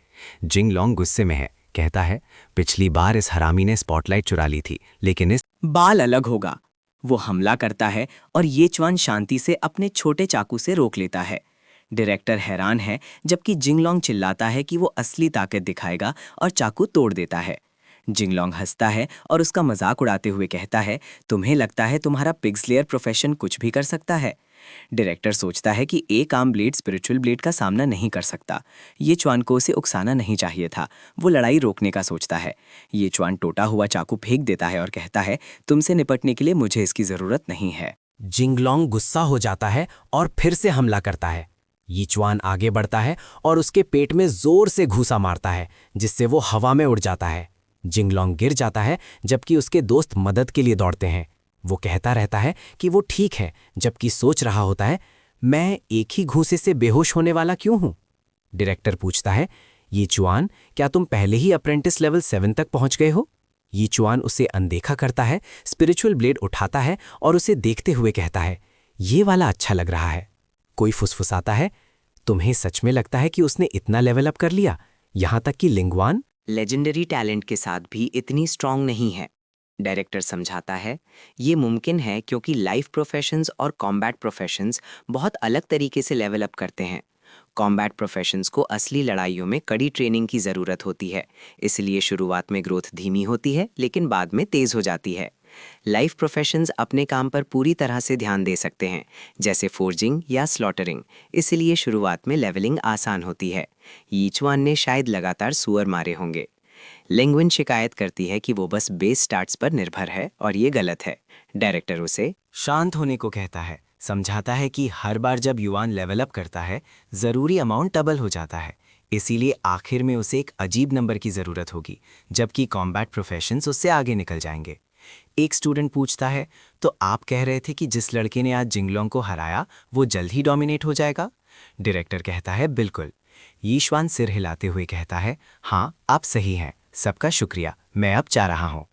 A: जिंगलोंग गुस्से में है, कहता है पिछली बार इस हरामी ने स्पॉटलाइट चुरा ली थी, लेकिन इस
B: बाल अलग होगा। वो हमला करता है और ये च्वान शांति से अपने छोटे चाकू से रोक लेता है। डायरेक्टर हैरान है, जबकि जिंगलोंग चिल्लाता है कि वो असली ताकत दिखाएगा और चाकू तोड़ देता है। जिंगलोंग हंसता है और उसका मजाक उड़ाते हुए कहता है, तुम्हें लगता है तुम्हारा पिग स्लेयर प्रोफेशन कुछ भी कर सकता है? डायरेक्टर सोचता है कि एक आर्म ब्लेड स्पिरिचुअल ब्लेड का सामना नहीं कर सकता। ये च्वान को उसे उकसाना नहीं चाहिए था। वो लड़ाई रोकने का सोचता है। ये च्वान टूटा हुआ चाकू फेंक देता है और कहता है, तुमसे निपटने के लिए मुझे इसकी जरूरत नहीं है।
F: जिंगलोंग गुस्सा हो जाता है और फिर से हमला करता है। यीचुआन आगे बढ़ता है और उसके पेट में जोर से घूसा मारता है, जिससे वो हवा में उड़ जाता है। जिंगलोंग गिर जाता है, जबकि उसके दोस्त मदद के लिए दौड़ते हैं। वो कहता रहता है कि वो ठीक है, जबकि सोच रहा होता है, मैं एक ही घूंसे से बेहोश होने वाला क्यों हूं? डायरेक्टर पूछता है, यीचुआन, क्या तुम पहले ही अप्रेंटिस लेवल 7 तक पहुंच गए हो? यीचुआन उसे अनदेखा करता है, स्पिरिचुअल ब्लेड उठाता है और उसे देखते हुए कहता है, ये वाला अच्छा लग रहा है। कोई फुसफुसाता है, तुम्हें सच में लगता है कि उसने इतना लेवल अप कर लिया, यहां तक कि लिंगवान
B: लेजेंडरी टैलेंट के साथ भी इतनी स्ट्रांग नहीं है। डायरेक्टर समझाता है, ये मुमकिन है क्योंकि लाइफ प्रोफेशंस और कॉम्बैट प्रोफेशंस बहुत अलग तरीके से लेवल अप करते हैं। कॉम्बैट प्रोफेशंस को असली लड़ाइयों में कड़ी ट्रेनिंग की ज़रूरत होती है, इसलिए शुरुआत में ग्रोथ धीमी होती है, लेकिन बाद में तेज़ हो जाती है। लाइफ प्रोफेशंस अपने काम पर पूरी तरह से ध्यान दे सकते हैं, जैसे फोर्जिंग या स्लॉटरिंग, इसलिए शुरुआत में लेवलिंग आसान होती है। यीचुआन ने शायद लगातार सुअर मारे होंगे। लिंगविन शिकायत करती है कि वो बस बेस स्टार्ट्स पर निर्भर है और ये गलत है। डायरेक्टर उसे
C: शांत होने को कहता है, समझाता है कि हर बार जब युवान लेवल अप करता है, ज़रूरी अमाउंट डबल हो जाता है, इसीलिए आखिर में उसे एक अजीब नंबर की ज़रूरत होगी, जबकि कॉम्बैट प्रोफेशंस उससे आगे निकल जाएंगे। एक स्टूडेंट पूछता है, तो आप कह रहे थे कि जिस लड़के ने आज जिंगलोंग को हराया वो जल्द ही डोमिनेट हो जाएगा? डायरेक्टर कहता है, बिल्कुल। यीशुआन सिर हिलाते हुए कहता है, हाँ आप सही हैं, सबका शुक्रिया, मैं अब जा रहा हूँ।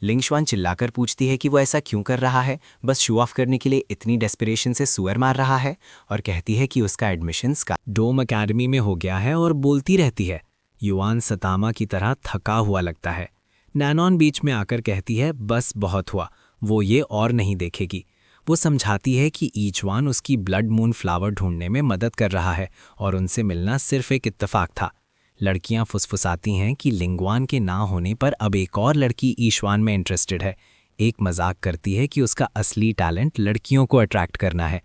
C: लिंगशुआन चिल्लाकर पूछती है कि वो ऐसा क्यों कर रहा है, बस शो ऑफ करने के लिए इतनी डेस्पिरेशन से सुअर मार रहा है, और कहती है कि उसका एडमिशन्स का
A: डोम अकेडमी में हो गया है और बोलती रहती है। युआन सतामा की तरह थका हुआ लगता है। नैनॉन बीच में आकर कहती है, बस बहुत हुआ, वो ये और नहीं देखेगी। वो समझाती है कि ईचवान उसकी ब्लड मून फ्लावर ढूंढने में मदद कर रहा है और उनसे मिलना सिर्फ एक इत्तेफाक था। लड़कियां फुसफुसाती हैं कि लिंगवान के ना होने पर अब एक और लड़की ईशवान में इंटरेस्टेड है। एक मजाक करती है कि उसका असली टैलेंट लड़कियों को अट्रैक्ट करना है।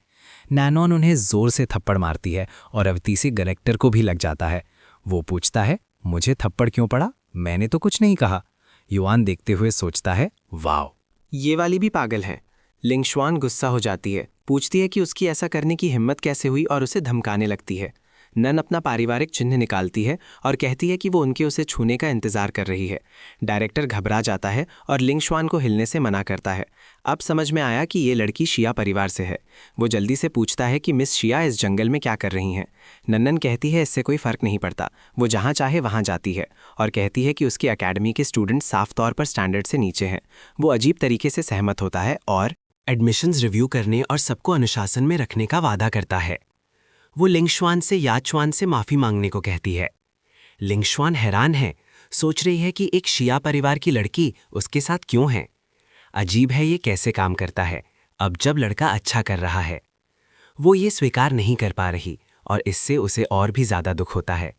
A: नैनॉन उन्हें जोर से थप्पड़ मारती है और अवती से डायरेक्टर को भी लग जाता है। वो पूछता है, मुझे थप्पड़ क्यों पड़ा? मैंने तो कुछ नहीं कहा। युआन देखते हुए सोचता है, वाओ, ये वाली भी पागल है। लिंगशुआन गुस्सा हो जाती है, पूछती है कि उसकी ऐसा करने की हिम्मत कैसे हुई और उसे धमकाने लगती है। नन अपना पारिवारिक चिन्ह निकालती है और कहती है कि वो उनके उसे छूने का इंतजार कर रही है। डायरेक्टर घबरा जाता है और लिंगशुआन को हिलने से मना करता है। अब समझ में आया कि ये लड़की शिया परिवार से है। वो जल्दी से पूछता है कि मिस शिया इस जंगल में क्या कर रही हैं। नन्नन कहती है इससे कोई फ़र्क नहीं पड़ता, वो जहाँ चाहे वहाँ जाती है, और कहती है कि उसकी अकेडमी के स्टूडेंट साफ तौर पर स्टैंडर्ड से नीचे हैं। वो अजीब तरीके से सहमत होता है और एडमिशन्स रिव्यू करने और सबको अनुशासन में रखने का वादा करता है। वो लिंगशुआन से याचुआन से माफ़ी मांगने को कहती है। लिंगशुआन हैरान है, सोच रही है कि एक शिया परिवार की लड़की उसके साथ क्यों है। अजीब है ये कैसे काम करता है, अब जब लड़का अच्छा कर रहा है। वो ये स्वीकार नहीं कर पा रही और इससे उसे और भी ज़्यादा दुख होता है।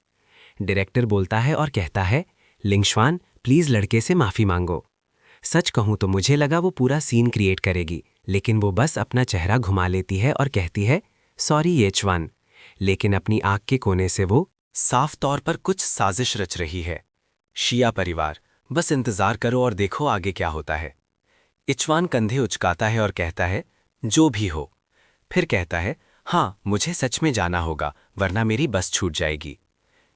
A: डायरेक्टर बोलता है और कहता है, लिंगशुआन प्लीज़ लड़के से माफ़ी मांगो। सच कहूँ तो मुझे लगा वो पूरा सीन क्रिएट करेगी, लेकिन वो बस अपना चेहरा घुमा लेती है और कहती है, सॉरी येचवान। लेकिन अपनी आँख के कोने से वो साफ तौर पर कुछ साजिश रच रही है। शिया परिवार, बस इंतजार करो और देखो आगे क्या होता है। इचवान कंधे उचकाता है और कहता है, जो भी हो। फिर कहता है, हाँ मुझे सच में जाना होगा वरना मेरी बस छूट जाएगी।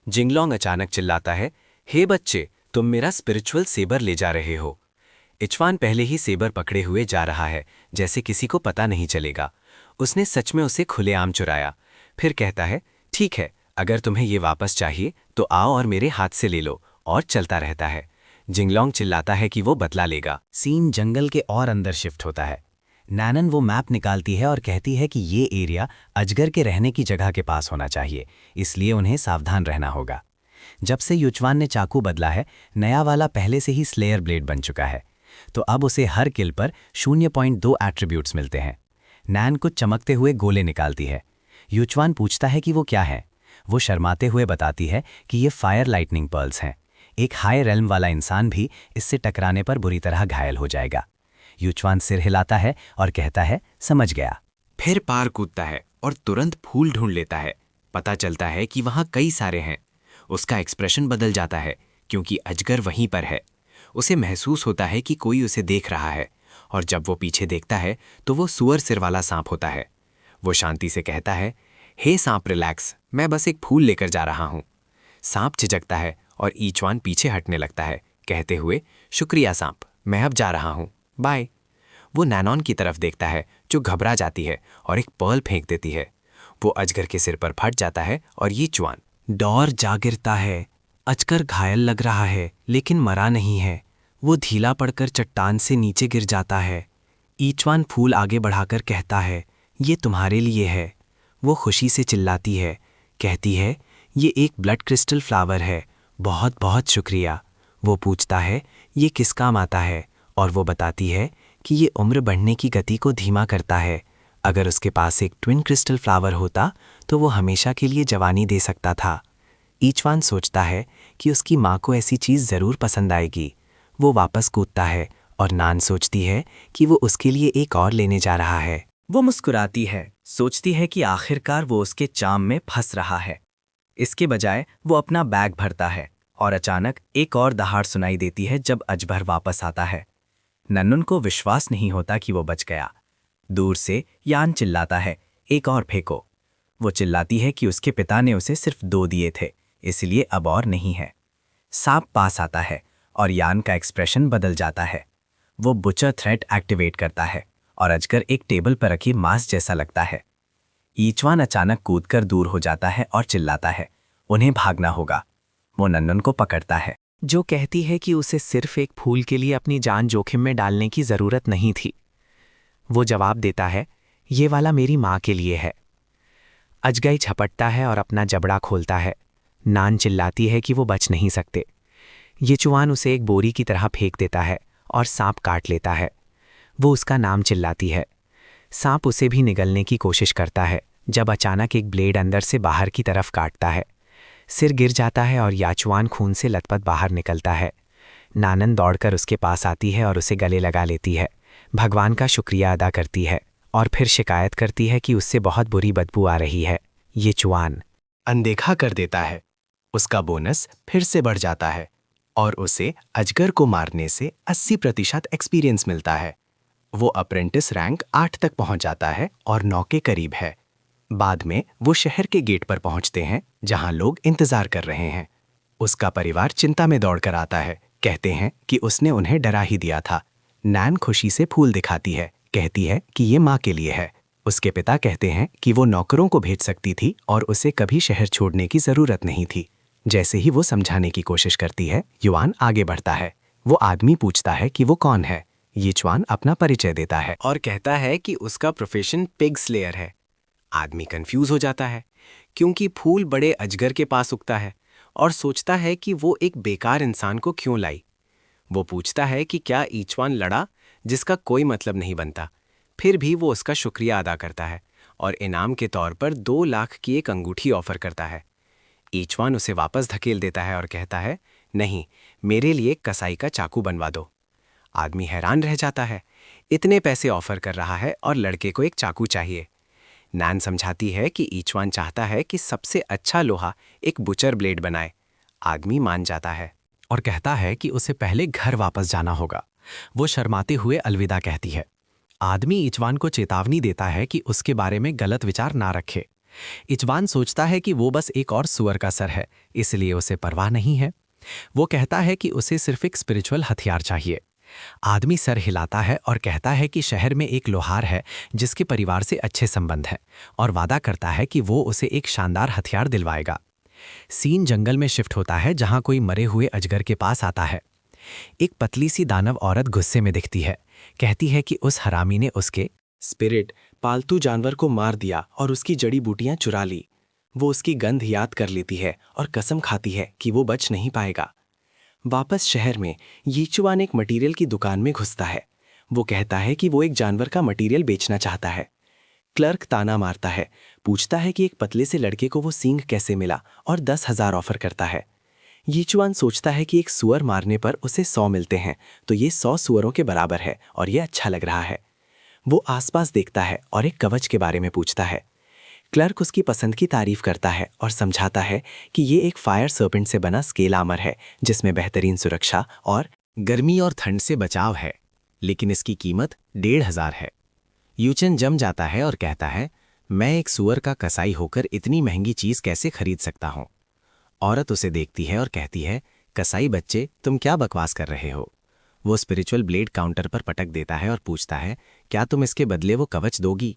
A: जिंगलोंग अचानक चिल्लाता है, हे बच्चे, तुम मेरा स्पिरिचुअल सेबर ले जा रहे हो। इचवान पहले ही सेबर पकड़े हुए जा रहा है, जैसे किसी को पता नहीं चलेगा। उसने सच में उसे खुलेआम चुराया। फिर कहता है, ठीक है, अगर तुम्हें ये वापस चाहिए तो आओ और मेरे हाथ से ले लो, और चलता रहता है। जिंगलोंग चिल्लाता है कि वो बदला लेगा।
G: सीन जंगल के और अंदर शिफ्ट होता है।
D: नैनन वो मैप निकालती है और कहती है कि ये एरिया अजगर के रहने की जगह के पास होना चाहिए, इसलिए उन्हें सावधान रहना होगा। जब से युचवान ने चाकू बदला है, नया वाला पहले से ही स्लेयर ब्लेड बन चुका है, तो अब उसे हर किल पर 0.2 एट्रीब्यूट्स मिलते हैं। नैन कुछ चमकते हुए गोले निकालती है। युचवान पूछता है कि वो क्या है। वो शर्माते हुए बताती है कि ये फायर लाइटनिंग पर्ल्स हैं। एक हाई रेल्म वाला इंसान भी इससे टकराने पर बुरी तरह घायल हो जाएगा। युचवान सिर हिलाता है और कहता है, समझ गया।
A: फिर पार कूदता है और तुरंत फूल ढूंढ लेता है। पता चलता है कि वहां कई सारे हैं। उसका एक्सप्रेशन बदल जाता है क्योंकि अजगर वहीं पर है। उसे महसूस होता है कि कोई उसे देख रहा है, और जब वो पीछे देखता है तो वो सुअर सिर वाला सांप होता है। वो शांति से कहता है, हे सांप रिलैक्स, मैं बस एक फूल लेकर जा रहा हूँ। सांप झिझकता है और ईचवान पीछे हटने लगता है, कहते हुए, शुक्रिया सांप, मैं अब जा रहा हूँ, बाय। वो नैनॉन की तरफ देखता है जो घबरा जाती है और एक पर्ल फेंक देती है। वो अजगर के सिर पर फट जाता है और ईचवान डौर जा गिरता है। अजगर घायल लग रहा है लेकिन मरा नहीं है। वो ढीला पड़कर चट्टान से नीचे गिर जाता है। ईचवान फूल आगे बढ़ाकर कहता है, ये तुम्हारे लिए है। वो खुशी से चिल्लाती है, कहती है, ये एक ब्लड क्रिस्टल फ्लावर है, बहुत बहुत शुक्रिया। वो पूछता है, ये किस काम आता है, और वो बताती है कि ये उम्र बढ़ने की गति को धीमा करता है। अगर उसके पास एक ट्विन क्रिस्टल फ्लावर होता तो वो हमेशा के लिए जवानी दे सकता था। ईचवान सोचता है कि उसकी माँ को ऐसी चीज़ ज़रूर पसंद आएगी। वो वापस कूदता है और नान सोचती है कि वो उसके लिए एक और लेने जा रहा है।
D: वो मुस्कुराती है, सोचती है कि आखिरकार वो उसके चाम में फंस रहा है। इसके बजाय वो अपना बैग भरता है और अचानक एक और दहाड़ सुनाई देती है जब अजगर वापस आता है। नन्नुन को विश्वास नहीं होता कि वो बच गया। दूर से यान चिल्लाता है, एक और फेंको। वो चिल्लाती है कि उसके पिता ने उसे सिर्फ 2 दिए थे, इसलिए अब और नहीं है। सांप पास आता है और यान का एक्सप्रेशन बदल जाता है। वो बुचर थ्रेट एक्टिवेट करता है और अजगर एक टेबल पर रखी मांस जैसा लगता है। ईचवान अचानक कूदकर दूर हो जाता है और चिल्लाता है, उन्हें भागना होगा। वो नन्नुन को पकड़ता है, जो कहती है कि उसे सिर्फ एक फूल के लिए अपनी जान जोखिम में डालने की ज़रूरत नहीं थी। वो जवाब देता है, ये वाला मेरी माँ के लिए है। अजगर झपटता है और अपना जबड़ा खोलता है। नान चिल्लाती है कि वो बच नहीं सकते। ये चुआन उसे एक बोरी की तरह फेंक देता है और सांप काट लेता है। वो उसका नाम चिल्लाती है। सांप उसे भी निगलने की कोशिश करता है जब अचानक एक ब्लेड अंदर से बाहर की तरफ काटता है। सिर गिर जाता है और याचुआन खून से लथपथ बाहर निकलता है। नानन दौड़कर उसके पास आती है और उसे गले लगा लेती है, भगवान का शुक्रिया अदा करती है और फिर शिकायत करती है कि उससे बहुत बुरी बदबू आ रही है। ये चुआन
G: अनदेखा कर देता है। उसका बोनस फिर से बढ़ जाता है और उसे अजगर को मारने से 80% एक्सपीरियंस मिलता है। वो अप्रेंटिस रैंक 8 तक पहुंच जाता है और 9 के करीब है। बाद में वो शहर के गेट पर पहुंचते हैं जहां लोग इंतजार कर रहे हैं। उसका परिवार चिंता में दौड़कर आता है, कहते हैं कि उसने उन्हें डरा ही दिया था। नैन खुशी से फूल दिखाती है, कहती है कि ये माँ के लिए है। उसके पिता कहते हैं कि वो नौकरों को भेज सकती थी और उसे कभी शहर छोड़ने की जरूरत नहीं थी। जैसे ही वो समझाने की कोशिश करती है, युआन आगे बढ़ता है। वो आदमी पूछता है कि वो कौन है। यीचुआन अपना परिचय देता है और कहता है कि उसका प्रोफेशन पिग स्लेयर है। आदमी कंफ्यूज हो जाता है क्योंकि फूल बड़े अजगर के पास उगता है और सोचता है कि वो एक बेकार इंसान को क्यों लाई। वो पूछता है कि क्या ईचवान लड़ा, जिसका कोई मतलब नहीं बनता। फिर भी वो उसका शुक्रिया अदा करता है और इनाम के तौर पर 2 लाख की एक अंगूठी ऑफर करता है। ईचवान उसे वापस धकेल देता है और कहता है, नहीं, मेरे लिए कसाई का चाकू बनवा दो। आदमी हैरान रह जाता है, इतने पैसे ऑफर कर रहा है और लड़के को एक चाकू चाहिए। नैन समझाती है कि ईचवान चाहता है कि सबसे अच्छा लोहा एक बुचर ब्लेड बनाए। आदमी मान जाता है
A: और कहता है कि उसे पहले घर वापस जाना होगा। वो शर्माते हुए अलविदा कहती है। आदमी इचवान को चेतावनी देता है कि उसके बारे में गलत विचार ना रखे। इचवान सोचता है कि वो बस एक और सुअर का सर है, इसलिए उसे परवाह नहीं है। वो कहता है कि उसे सिर्फ एक स्पिरिचुअल हथियार चाहिए। आदमी सर हिलाता है और कहता है कि शहर में एक लोहार है जिसके परिवार से अच्छे संबंध हैं, और वादा करता है कि वो उसे एक शानदार हथियार दिलवाएगा। सीन जंगल में शिफ्ट होता है जहां कोई मरे हुए अजगर के पास आता है। एक पतली सी दानव औरत गुस्से में दिखती है, कहती है कि उस हरामी ने उसके
F: स्पिरिट पालतू जानवर को मार दिया और उसकी जड़ी बूटियां चुरा ली। वो उसकी गंध याद कर लेती है और कसम खाती है कि वो बच नहीं पाएगा। वापस शहर में यीचुआन एक मटेरियल की दुकान में घुसता है। वो कहता है कि वो एक जानवर का मटेरियल बेचना चाहता है। क्लर्क ताना मारता है, पूछता है कि एक पतले से लड़के को वो सींग कैसे मिला और 10,000 ऑफर करता है। यीचुआन सोचता है कि एक सुअर मारने पर उसे 100 मिलते हैं, तो ये 100 सुअरों के बराबर है और ये अच्छा लग रहा है। वो आसपास देखता है और एक कवच के बारे में पूछता है। क्लर्क उसकी पसंद की तारीफ करता है और समझाता है कि ये एक फायर सर्पेंट से बना स्केल आर्मर है जिसमें बेहतरीन सुरक्षा और
A: गर्मी और ठंड से बचाव है, लेकिन इसकी कीमत 1,500 है। यूचन जम जाता है और कहता है, मैं एक सुअर का कसाई होकर इतनी महंगी चीज कैसे खरीद सकता हूँ। औरत उसे देखती है और कहती है, कसाई बच्चे, तुम क्या बकवास कर रहे हो। वो स्पिरिचुअल ब्लेड काउंटर पर पटक देता है और पूछता है, क्या तुम इसके बदले वो कवच दोगी।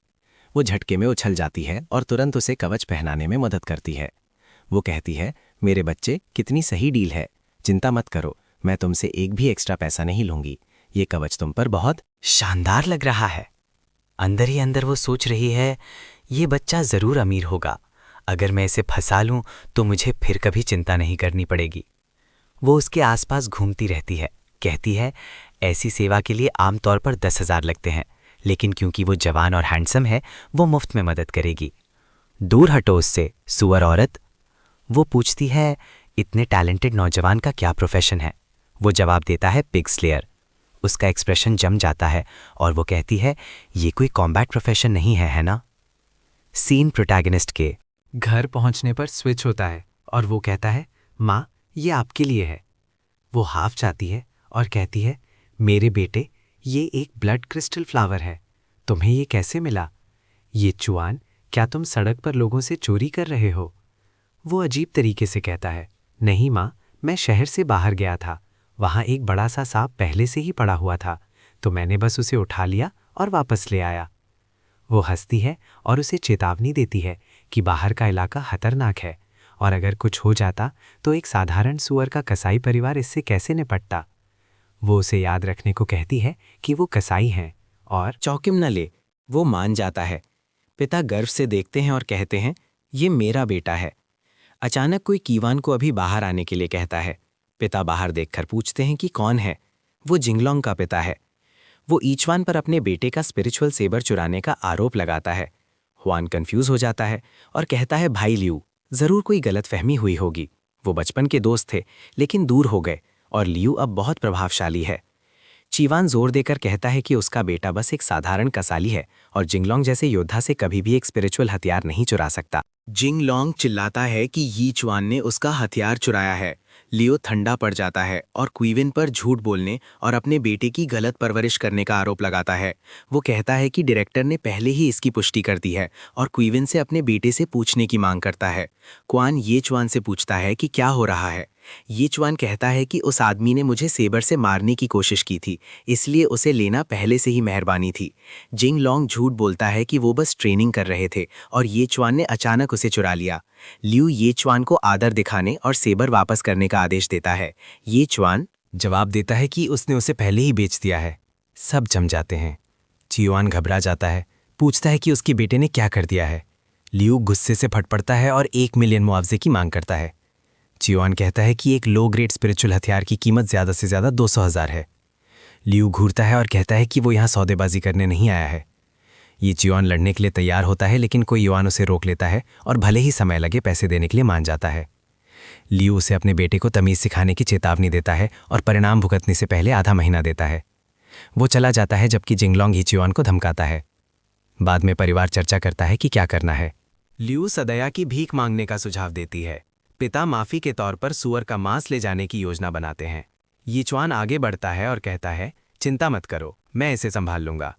A: वो झटके में उछल जाती है और तुरंत उसे कवच पहनाने में मदद करती है। वो कहती है, मेरे बच्चे, कितनी सही डील है, चिंता मत करो, मैं तुमसे एक भी एक्स्ट्रा पैसा नहीं लूंगी। ये कवच तुम पर बहुत
I: शानदार लग रहा है। अंदर ही अंदर वो सोच रही है, ये बच्चा ज़रूर अमीर होगा। अगर मैं इसे फंसा लूं तो मुझे फिर कभी चिंता नहीं करनी पड़ेगी। वो उसके आसपास घूमती रहती है, कहती है, ऐसी सेवा के लिए आमतौर पर 10,000 लगते हैं, लेकिन क्योंकि वो जवान और हैंडसम है, वो मुफ्त में मदद करेगी। दूर हटो उससे, सुअर औरत। वो पूछती है, इतने टैलेंटेड नौजवान का क्या प्रोफेशन है। वो जवाब देता है, पिग स्लेयर। उसका एक्सप्रेशन जम जाता है और वो कहती है, ये कोई कॉम्बैट प्रोफेशन नहीं है ना। सीन प्रोटैगनिस्ट के
D: घर पहुंचने पर स्विच होता है और वो कहता है, माँ, ये आपके लिए है। वो हाफ जाती है और कहती है, मेरे बेटे, ये एक ब्लड क्रिस्टल फ्लावर है, तुम्हें ये कैसे मिला। ये चुआन, क्या तुम सड़क पर लोगों से चोरी कर रहे हो। वो अजीब तरीके से कहता है, नहीं माँ, मैं शहर से बाहर गया था, वहाँ एक बड़ा सा सांप पहले से ही पड़ा हुआ था, तो मैंने बस उसे उठा लिया और वापस ले आया। वो हंसती है और उसे चेतावनी देती है कि बाहर का इलाका खतरनाक है और अगर कुछ हो जाता तो एक साधारण सुअर का कसाई परिवार इससे कैसे निपटता। वो उसे याद रखने को कहती है कि वो कसाई हैं और
F: चौकिम न ले। वो मान जाता है। पिता गर्व से देखते हैं और कहते हैं, ये मेरा बेटा है। अचानक कोई कीवान को अभी बाहर आने के लिए कहता है। पिता बाहर देखकर पूछते हैं कि कौन है। वो जिंगलोंग का पिता है। वो ईचवान पर अपने बेटे का स्पिरिचुअल सेबर चुराने का आरोप लगाता है। हुआन कंफ्यूज हो जाता है और कहता है, भाई लियू, जरूर कोई गलतफहमी हुई होगी। वो बचपन के दोस्त थे लेकिन दूर हो गए और लियू अब बहुत प्रभावशाली है। चीवान जोर देकर कहता है कि उसका बेटा बस एक साधारण कसाली है और जिंगलोंग जैसे योद्धा से कभी भी एक स्पिरिचुअल हथियार नहीं चुरा सकता। जिंगलोंग चिल्लाता है कि यीचुआन ने उसका हथियार चुराया है। लियो ठंडा पड़ जाता है और क्वीविन पर झूठ बोलने और अपने बेटे की गलत परवरिश करने का आरोप लगाता है। वो कहता है कि डायरेक्टर ने पहले ही इसकी पुष्टि कर दी है और क्वीविन से अपने बेटे से पूछने की मांग करता है। क्वान येचुआन से पूछता है कि क्या हो रहा है। येचुआन कहता है कि उस आदमी ने मुझे सेबर से मारने की कोशिश की थी, इसलिए उसे लेना पहले से ही मेहरबानी थी। जिंगलोंग झूठ बोलता है कि वो बस ट्रेनिंग कर रहे थे और येचुआन ने अचानक उसे चुरा लिया। लियू येचुआन को आदर दिखाने और सेबर वापस करने का आदेश देता है। येचुआन
A: जवाब देता है कि उसने उसे पहले ही बेच दिया है। सब जम जाते हैं। चियुआन घबरा जाता है, पूछता है कि उसके बेटे ने क्या कर दिया है। लियू गुस्से से फट पड़ता है और 1 मिलियन मुआवजे की मांग करता है। चियुआन कहता है कि एक लो ग्रेड स्पिरिचुअल हथियार की कीमत ज़्यादा से ज़्यादा 200,000 है। लियू घूरता है और कहता है कि वो यहाँ सौदेबाजी करने नहीं आया है। ये चियुआन लड़ने के लिए तैयार होता है लेकिन कोई युवान उसे रोक लेता है और भले ही समय लगे पैसे देने के लिए मान जाता है। लियू उसे अपने बेटे को तमीज़ सिखाने की चेतावनी देता है और परिणाम भुगतने से पहले आधा महीना देता है। वो चला जाता है जबकि जिंगलोंग ही चियुआन को धमकाता है। बाद में परिवार चर्चा करता है कि क्या करना है। लियू सदया की भीख मांगने का सुझाव देती है। पिता माफी के तौर पर सुअर का मांस ले जाने की योजना बनाते हैं। यीचुआन आगे बढ़ता है और कहता है, चिंता मत करो, मैं इसे संभाल लूंगा।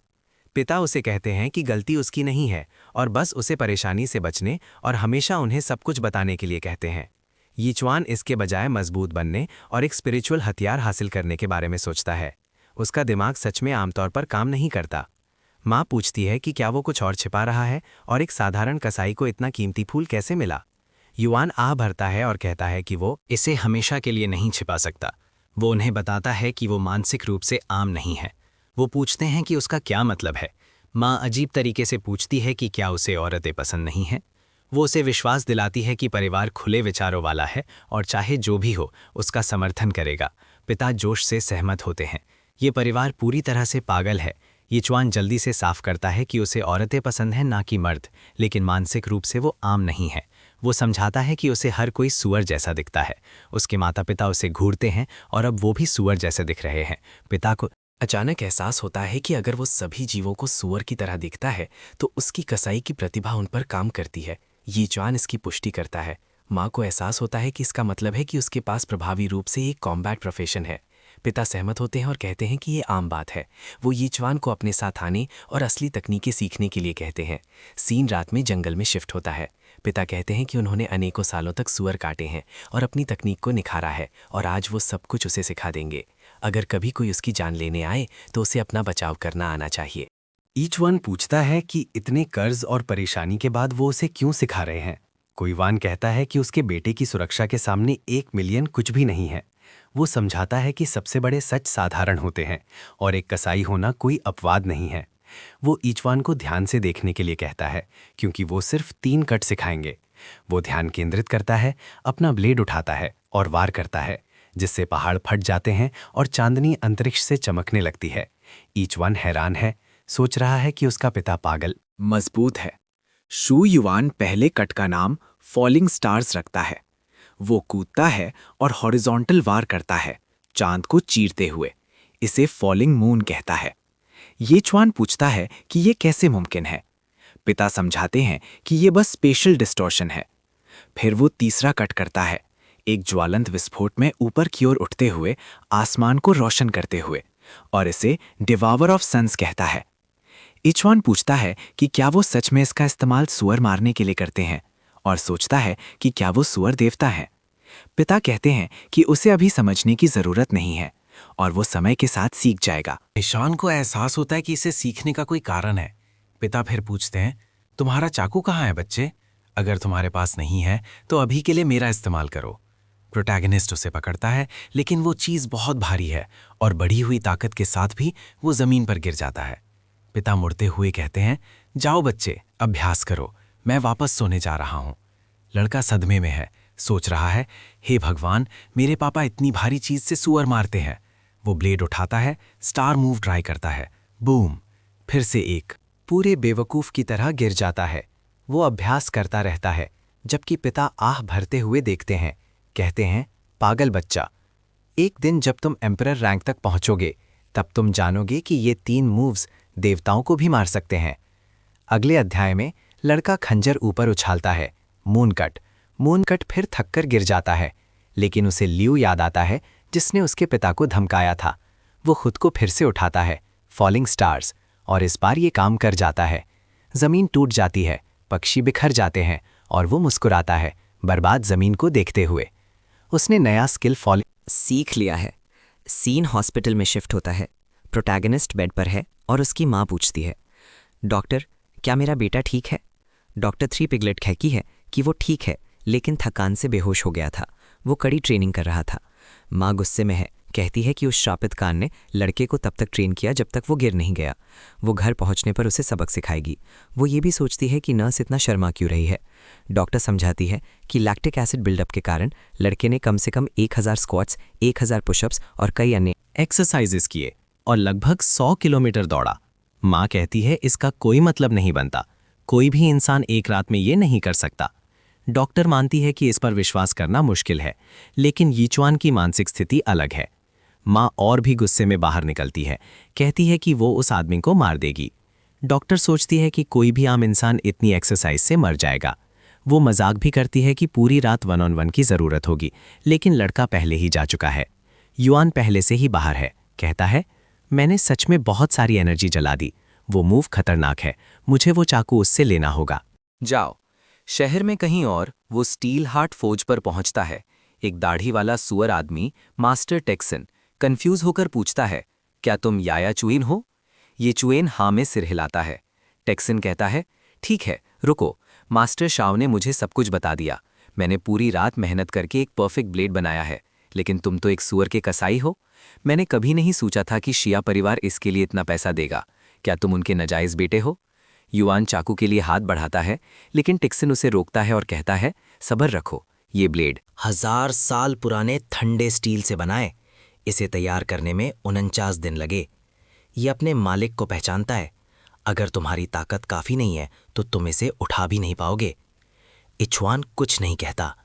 A: पिता उसे कहते हैं कि गलती उसकी नहीं है और बस उसे परेशानी से बचने और हमेशा उन्हें सब कुछ बताने के लिए कहते हैं। यीचुआन इसके बजाय मजबूत बनने और एक स्पिरिचुअल हथियार हासिल करने के बारे में सोचता है। उसका दिमाग सच में आमतौर पर काम नहीं करता। माँ पूछती है कि क्या वो कुछ और छिपा रहा है और एक साधारण कसाई को इतना कीमती फूल कैसे मिला। युआन आह भरता है और कहता है कि वो
F: इसे हमेशा के लिए नहीं छिपा सकता। वो उन्हें बताता है कि वो मानसिक रूप से आम नहीं है। वो पूछते हैं कि उसका क्या मतलब है।
D: माँ अजीब तरीके से पूछती है कि क्या उसे औरतें पसंद नहीं हैं। वो उसे विश्वास दिलाती है कि परिवार खुले विचारों वाला है और चाहे जो भी हो उसका समर्थन करेगा। पिता जोश से सहमत होते हैं। ये परिवार पूरी तरह से पागल है। यीचुआन जल्दी से साफ करता है कि उसे औरतें पसंद हैं ना कि मर्द, लेकिन मानसिक रूप से वो आम नहीं है। वो समझाता है कि उसे हर कोई सुअर जैसा दिखता है। उसके माता पिता उसे घूरते हैं और अब वो भी सुअर जैसे दिख रहे हैं। पिता को
G: अचानक एहसास होता है कि अगर वो सभी जीवों को सुअर की तरह दिखता है तो उसकी कसाई की प्रतिभा उन पर काम करती है। यीचुआन इसकी पुष्टि करता है। माँ को एहसास होता है कि इसका मतलब है कि उसके पास प्रभावी रूप से एक कॉम्बैट प्रोफेशन है। पिता सहमत होते हैं और कहते हैं कि ये आम बात है। वो यीचुआन को अपने साथ आने और असली तकनीकें सीखने के लिए कहते हैं। सीन रात में जंगल में शिफ्ट होता है। पिता कहते हैं कि उन्होंने अनेकों सालों तक सुअर काटे हैं और अपनी तकनीक को निखारा है और आज वो सब कुछ उसे सिखा देंगे। अगर कभी कोई उसकी जान लेने आए तो उसे अपना बचाव करना आना चाहिए।
F: ईचवान पूछता है कि इतने कर्ज और परेशानी के बाद वो उसे क्यों सिखा रहे हैं। कोईवान कहता है कि उसके बेटे की सुरक्षा के सामने 1 मिलियन कुछ भी नहीं है। वो समझाता है कि सबसे बड़े सच साधारण होते हैं और एक कसाई होना कोई अपवाद नहीं है। वो ईचवान को ध्यान से देखने के लिए कहता है क्योंकि वो सिर्फ 3 कट सिखाएंगे। वो ध्यान केंद्रित करता है, अपना ब्लेड उठाता है और वार करता है, जिससे पहाड़ फट जाते हैं और चांदनी अंतरिक्ष से चमकने लगती है। ईचवान हैरान है, सोच रहा है कि उसका पिता पागल
D: मजबूत है। शू युवान पहले कट का नाम फॉलिंग स्टार्स रखता है। वो कूदता है और हॉरिजॉन्टल वार करता है, चांद को चीरते हुए। इसे फॉलिंग मून कहता है। यीचुआन पूछता है कि ये कैसे मुमकिन है। पिता समझाते हैं कि ये बस स्पेशल डिस्टॉर्शन है। फिर वो तीसरा कट करता है, एक ज्वलंत विस्फोट में ऊपर की ओर उठते हुए, आसमान को रोशन करते हुए, और इसे डिवावर ऑफ सन्स कहता है। यीचुआन पूछता है कि क्या वो सच में इसका इस्तेमाल सुअर मारने के लिए करते हैं और सोचता है कि क्या वो सुअर देवता हैं। पिता कहते हैं कि उसे अभी समझने की जरूरत नहीं है और वो समय के साथ सीख जाएगा।
G: ईशान को एहसास होता है कि इसे सीखने का कोई कारण है। पिता फिर पूछते हैं, तुम्हारा चाकू कहाँ है बच्चे? अगर तुम्हारे पास नहीं है तो अभी के लिए मेरा इस्तेमाल करो। प्रोटैगनिस्ट उसे पकड़ता है, लेकिन वो चीज़ बहुत भारी है और बढ़ी हुई ताकत के साथ भी वो जमीन पर गिर जाता है। पिता मुड़ते हुए कहते हैं, जाओ बच्चे, अभ्यास करो, मैं वापस सोने जा रहा हूँ। लड़का सदमे में है, सोच रहा है, हे भगवान, मेरे पापा इतनी भारी चीज से सुअर मारते हैं। वो ब्लेड उठाता है, स्टार मूव ट्राई करता है, बूम, फिर से एक,
C: पूरे बेवकूफ की तरह गिर जाता है। वो अभ्यास करता रहता है, जबकि पिता आह भरते हुए देखते हैं। कहते हैं, पागल बच्चा, एक दिन जब तुम एम्परर रैंक तक पहुंचोगे तब तुम जानोगे कि ये 3 मूव्स देवताओं को भी मार सकते हैं। अगले अध्याय में लड़का खंजर ऊपर उछालता है, मून कट फिर थककर गिर जाता है, लेकिन उसे लियू याद आता है जिसने उसके पिता को धमकाया था। वो खुद को फिर से उठाता है, फॉलिंग स्टार्स, और इस बार ये काम कर जाता है। जमीन टूट जाती है, पक्षी बिखर जाते हैं और वो मुस्कुराता है, बर्बाद जमीन को देखते हुए। उसने नया स्किल
B: सीख लिया है। सीन हॉस्पिटल में शिफ्ट होता है। प्रोटैगनिस्ट बेड पर है और उसकी माँ पूछती है, डॉक्टर, क्या मेरा बेटा ठीक है? डॉक्टर 3 पिगलेट कहती है कि वो ठीक है, लेकिन थकान से बेहोश हो गया था। वो कड़ी ट्रेनिंग कर रहा था। माँ गुस्से में है, कहती है कि उस श्रापित कान ने लड़के को तब तक ट्रेन किया जब तक वो गिर नहीं गया। वो घर पहुंचने पर उसे सबक सिखाएगी। वो ये भी सोचती है कि नर्स इतना शर्मा क्यों रही है। डॉक्टर समझाती है कि लैक्टिक एसिड बिल्डअप के कारण लड़के ने कम से कम 1000 स्क्वाट्स, 1000 पुशअप्स और कई अन्य
C: एक्सरसाइजेस किए और लगभग 100 किलोमीटर दौड़ा। माँ कहती है इसका कोई मतलब नहीं बनता, कोई भी इंसान एक रात में ये नहीं कर सकता। डॉक्टर मानती है कि इस पर विश्वास करना मुश्किल है, लेकिन यीचुआन की मानसिक स्थिति अलग है। माँ और भी गुस्से में बाहर निकलती है, कहती है कि वो उस आदमी को मार देगी। डॉक्टर सोचती है कि कोई भी आम इंसान इतनी एक्सरसाइज से मर जाएगा। वो मजाक भी करती है कि पूरी रात 1-on-1 की ज़रूरत होगी, लेकिन लड़का पहले ही जा चुका है। युआन पहले से ही बाहर है, कहता है, मैंने सच में बहुत सारी एनर्जी जला दी। वो मूव खतरनाक है, मुझे वो चाकू उससे लेना होगा।
J: जाओ। शहर में कहीं और वो स्टील हार्ट फौज पर पहुंचता है। एक दाढ़ी वाला सुअर आदमी, मास्टर टेक्सन, कंफ्यूज होकर पूछता है, क्या तुम याया चुएन हो? ये चुएन हाँ में सिर हिलाता है। टेक्सन कहता है, ठीक है, रुको, मास्टर शाओ ने मुझे सब कुछ बता दिया। मैंने पूरी रात मेहनत करके एक परफेक्ट ब्लेड बनाया है, लेकिन तुम तो एक सुअर के कसाई हो। मैंने कभी नहीं सोचा था कि शिया परिवार इसके लिए इतना पैसा देगा। क्या तुम उनके नाजायज बेटे हो? युआन चाकू के लिए हाथ बढ़ाता है, लेकिन टिक्सन उसे रोकता है और कहता है, सब्र रखो, ये ब्लेड
I: 1000 साल पुराने ठंडे स्टील से बनाए। इसे तैयार करने में 49 दिन लगे। ये अपने मालिक को पहचानता है। अगर तुम्हारी ताकत काफ़ी नहीं है तो तुम इसे उठा भी नहीं पाओगे। इचवान कुछ नहीं कहता,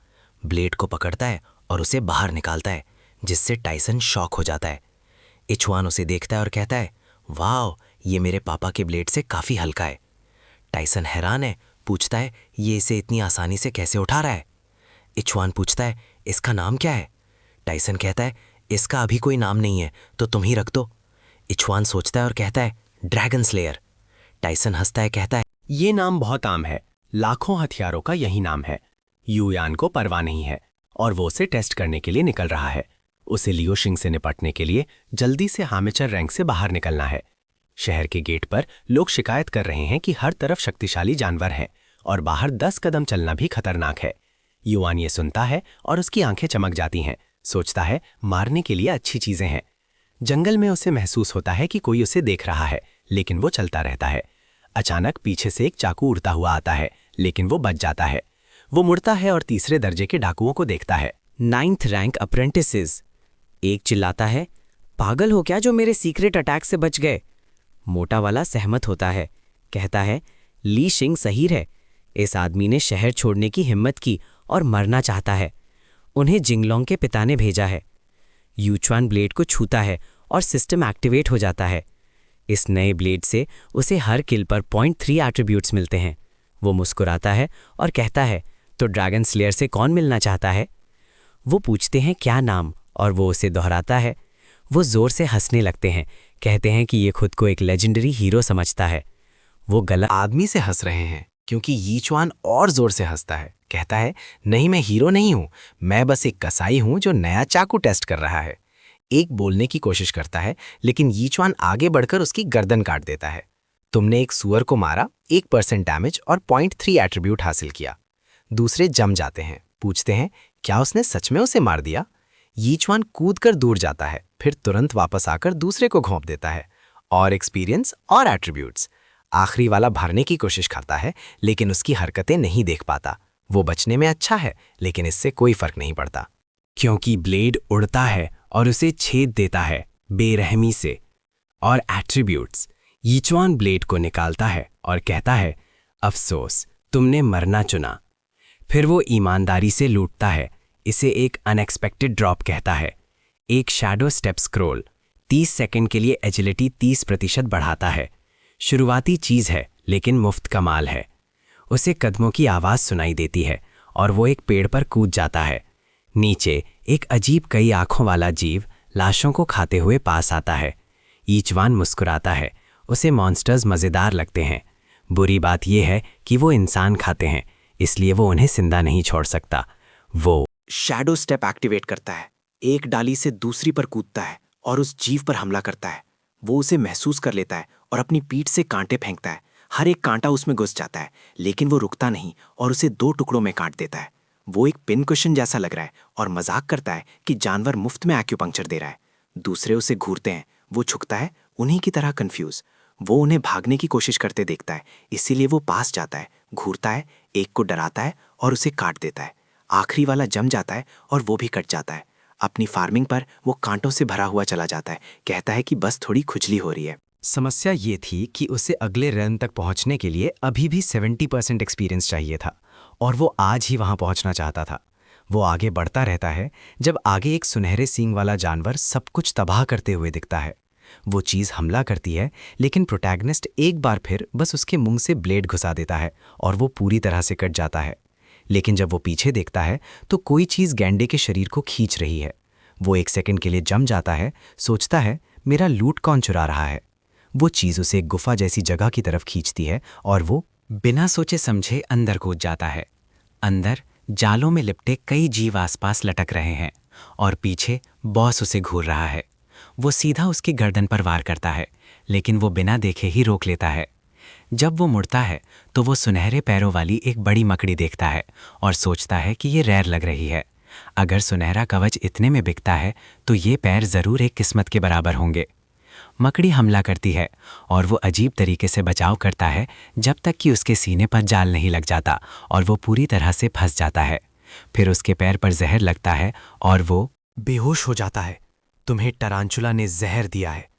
I: ब्लेड को पकड़ता है और उसे बाहर निकालता है, जिससे टाइसन शॉक हो जाता है। इचवान उसे देखता है और कहता है, वाह, ये मेरे पापा के ब्लेड से काफ़ी हल्का है। टाइसन हैरान है, पूछता है, ये इसे इतनी आसानी से कैसे उठा रहा है? इचवान पूछता है, इसका नाम क्या है? टाइसन कहता है, इसका अभी कोई नाम नहीं है, तो तुम ही रख दो। इचवान सोचता है और कहता है, ड्रैगन स्लेयर। टाइसन हंसता है, कहता है,
G: ये नाम बहुत आम है, लाखों हथियारों का यही नाम है। युआन को परवाह नहीं है और वो उसे टेस्ट करने के लिए निकल रहा है। उसे लियो शिंग से निपटने के लिए जल्दी से हामेचर रैंक से बाहर निकलना है। शहर के गेट पर लोग शिकायत कर रहे हैं कि हर तरफ शक्तिशाली जानवर हैं और बाहर 10 कदम चलना भी खतरनाक है। युआन ये सुनता है और उसकी आंखें चमक जाती हैं। सोचता है, मारने के लिए अच्छी चीजें हैं। जंगल में उसे महसूस होता है कि कोई उसे देख रहा है, लेकिन वो चलता रहता है। अचानक पीछे से एक चाकू उड़ता हुआ आता है, लेकिन वो बच जाता है। वो मुड़ता है और तीसरे दर्जे के डाकुओं को देखता है।
I: 9th rank apprentices. एक चिल्लाता है, पागल हो क्या जो मेरे सीक्रेट अटैक से बच गए? मोटा वाला सहमत होता है, कहता है, ली शिंग सही है। इस आदमी ने शहर छोड़ने की हिम्मत की और मरना चाहता है। उन्हें जिंगलोंग के पिता ने भेजा है। यूचुआन ब्लेड को छूता है और सिस्टम एक्टिवेट हो जाता है। इस नए ब्लेड से उसे हर किल पर 0.3 एट्रीब्यूट्स मिलते हैं। वो मुस्कुराता है और कहता है, तो ड्रैगन स्लेयर से कौन मिलना चाहता है? वो पूछते हैं क्या नाम, और वो उसे दोहराता है। वो जोर से हंसने लगते हैं, कहते हैं कि ये खुद को एक लेजेंडरी हीरो समझता है। वो गलत
F: आदमी से हंस रहे हैं क्योंकि यीचुआन और जोर से हंसता है। कहता है, नहीं, मैं हीरो नहीं हूं, मैं बस एक कसाई हूं जो नया चाकू टेस्ट कर रहा है। एक बोलने की कोशिश करता है, लेकिन यीचुआन आगे बढ़कर उसकी गर्दन काट देता है। तुमने एक सुअर को मारा, 1% डैमेज और 0.3 एट्रीब्यूट हासिल किया। दूसरे जम जाते हैं, पूछते हैं, क्या उसने सच में उसे मार दिया? यीचुआन कूदकर दूर जाता है, फिर तुरंत वापस आकर दूसरे को घोंप देता है। और एक्सपीरियंस और एट्रीब्यूट्स। आखिरी वाला भरने की कोशिश करता है, लेकिन उसकी हरकतें नहीं देख पाता। वो बचने में अच्छा है, लेकिन इससे कोई फर्क नहीं पड़ता।
G: क्योंकि ब्लेड उड़ता है और उसे छेद देता है बेरहमी से। और एट्रीब्यूट्स, यीचुआन ब्लेड को निकालता है और कहता है, अफसोस, तुमने मरना चुना। फिर वो ईमानदारी से लूटता है। इसे एक अनएक्सपेक्टेड ड्रॉप कहता है। एक शैडो स्टेप स्क्रॉल 30 सेकंड के लिए एजिलिटी 30% बढ़ाता है। शुरुआती चीज है, लेकिन मुफ्त कमाल है। उसे कदमों की आवाज सुनाई देती है और वो एक पेड़ पर कूद जाता है। नीचे एक अजीब कई आंखों वाला जीव लाशों को खाते हुए पास आता है। यीचुआन मुस्कुराता है। उसे मॉन्स्टर्स मज़ेदार लगते हैं। बुरी बात यह है कि वो इंसान खाते हैं, इसलिए वो उन्हें जिंदा नहीं छोड़ सकता। वो
F: शैडो स्टेप एक्टिवेट करता है, एक डाली से दूसरी पर कूदता है और उस जीव पर हमला करता है। वो उसे महसूस कर लेता है और अपनी पीठ से कांटे फेंकता है। हर एक कांटा उसमें घुस जाता है, लेकिन वो रुकता नहीं और उसे 2 टुकड़ों में काट देता है। वो एक पिन कुशन जैसा लग रहा है और मजाक करता है कि जानवर मुफ्त में एक्यूपंक्चर दे रहा है। दूसरे उसे घूरते हैं। वो झुकता है, उन्हीं की तरह कंफ्यूज। वो उन्हें भागने की कोशिश करते देखता है, इसीलिए वो पास जाता है, घूरता है, एक को डराता है और उसे काट देता है। आखिरी वाला जम जाता है और वो भी कट जाता है। अपनी फार्मिंग पर वो कांटों से भरा हुआ चला जाता है। कहता है कि बस थोड़ी खुजली हो रही है।
A: समस्या ये थी कि उसे अगले रन तक पहुंचने के लिए अभी भी 70% एक्सपीरियंस चाहिए था और वो आज ही वहां पहुंचना चाहता था। वो आगे बढ़ता रहता है जब आगे एक सुनहरे सींग वाला जानवर सब कुछ तबाह करते हुए दिखता है। वो चीज़ हमला करती है, लेकिन प्रोटैगनिस्ट एक बार फिर बस उसके मुंह से ब्लेड घुसा देता है और वो पूरी तरह से कट जाता है। लेकिन जब वो पीछे देखता है तो कोई चीज़ गैंडे के शरीर को खींच रही है। वो 1 सेकंड के लिए जम जाता है, सोचता है मेरा लूट कौन चुरा रहा है। वो चीज़ उसे एक गुफा जैसी जगह की तरफ खींचती है और वो बिना सोचे समझे अंदर कूद जाता है। अंदर जालों में लिपटे कई जीव आसपास लटक रहे हैं और पीछे बॉस उसे घूर रहा है। वो सीधा उसकी गर्दन पर वार करता है, लेकिन वो बिना देखे ही रोक लेता है। जब वो मुड़ता है तो वो सुनहरे पैरों वाली एक बड़ी मकड़ी देखता है और सोचता है कि ये रेयर लग रही है। अगर सुनहरा कवच इतने में बिकता है तो ये पैर ज़रूर एक किस्मत के बराबर होंगे।
D: मकड़ी हमला करती है और वो अजीब तरीके से बचाव करता है जब तक कि उसके सीने पर जाल नहीं लग जाता और वो पूरी तरह से फंस जाता है। फिर उसके पैर पर जहर लगता है और वो
F: बेहोश हो जाता है। तुम्हें टारांचुला ने जहर दिया है।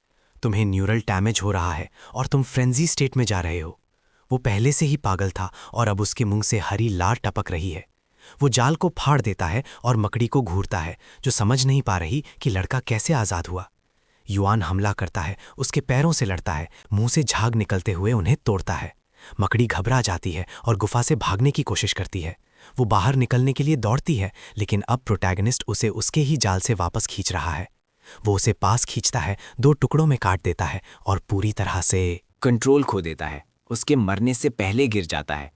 F: तुम्हें न्यूरल डैमेज हो रहा है और तुम फ्रेंजी स्टेट में जा रहे हो। वो पहले से ही पागल था और अब उसके मुंह से हरी लार टपक रही है। वो जाल को फाड़ देता है और मकड़ी को घूरता है, जो समझ नहीं पा रही कि लड़का कैसे आज़ाद हुआ। युआन हमला करता है, उसके पैरों से लड़ता है, मुंह से झाग निकलते हुए उन्हें तोड़ता है। मकड़ी घबरा जाती है और गुफा से भागने की कोशिश करती है। वो बाहर निकलने के लिए दौड़ती है, लेकिन अब प्रोटैगनिस्ट उसे उसके ही जाल से वापस खींच रहा है। वो उसे पास खींचता है, 2 टुकड़ों में काट देता है और पूरी तरह से
B: कंट्रोल खो देता है। उसके मरने से पहले गिर जाता है।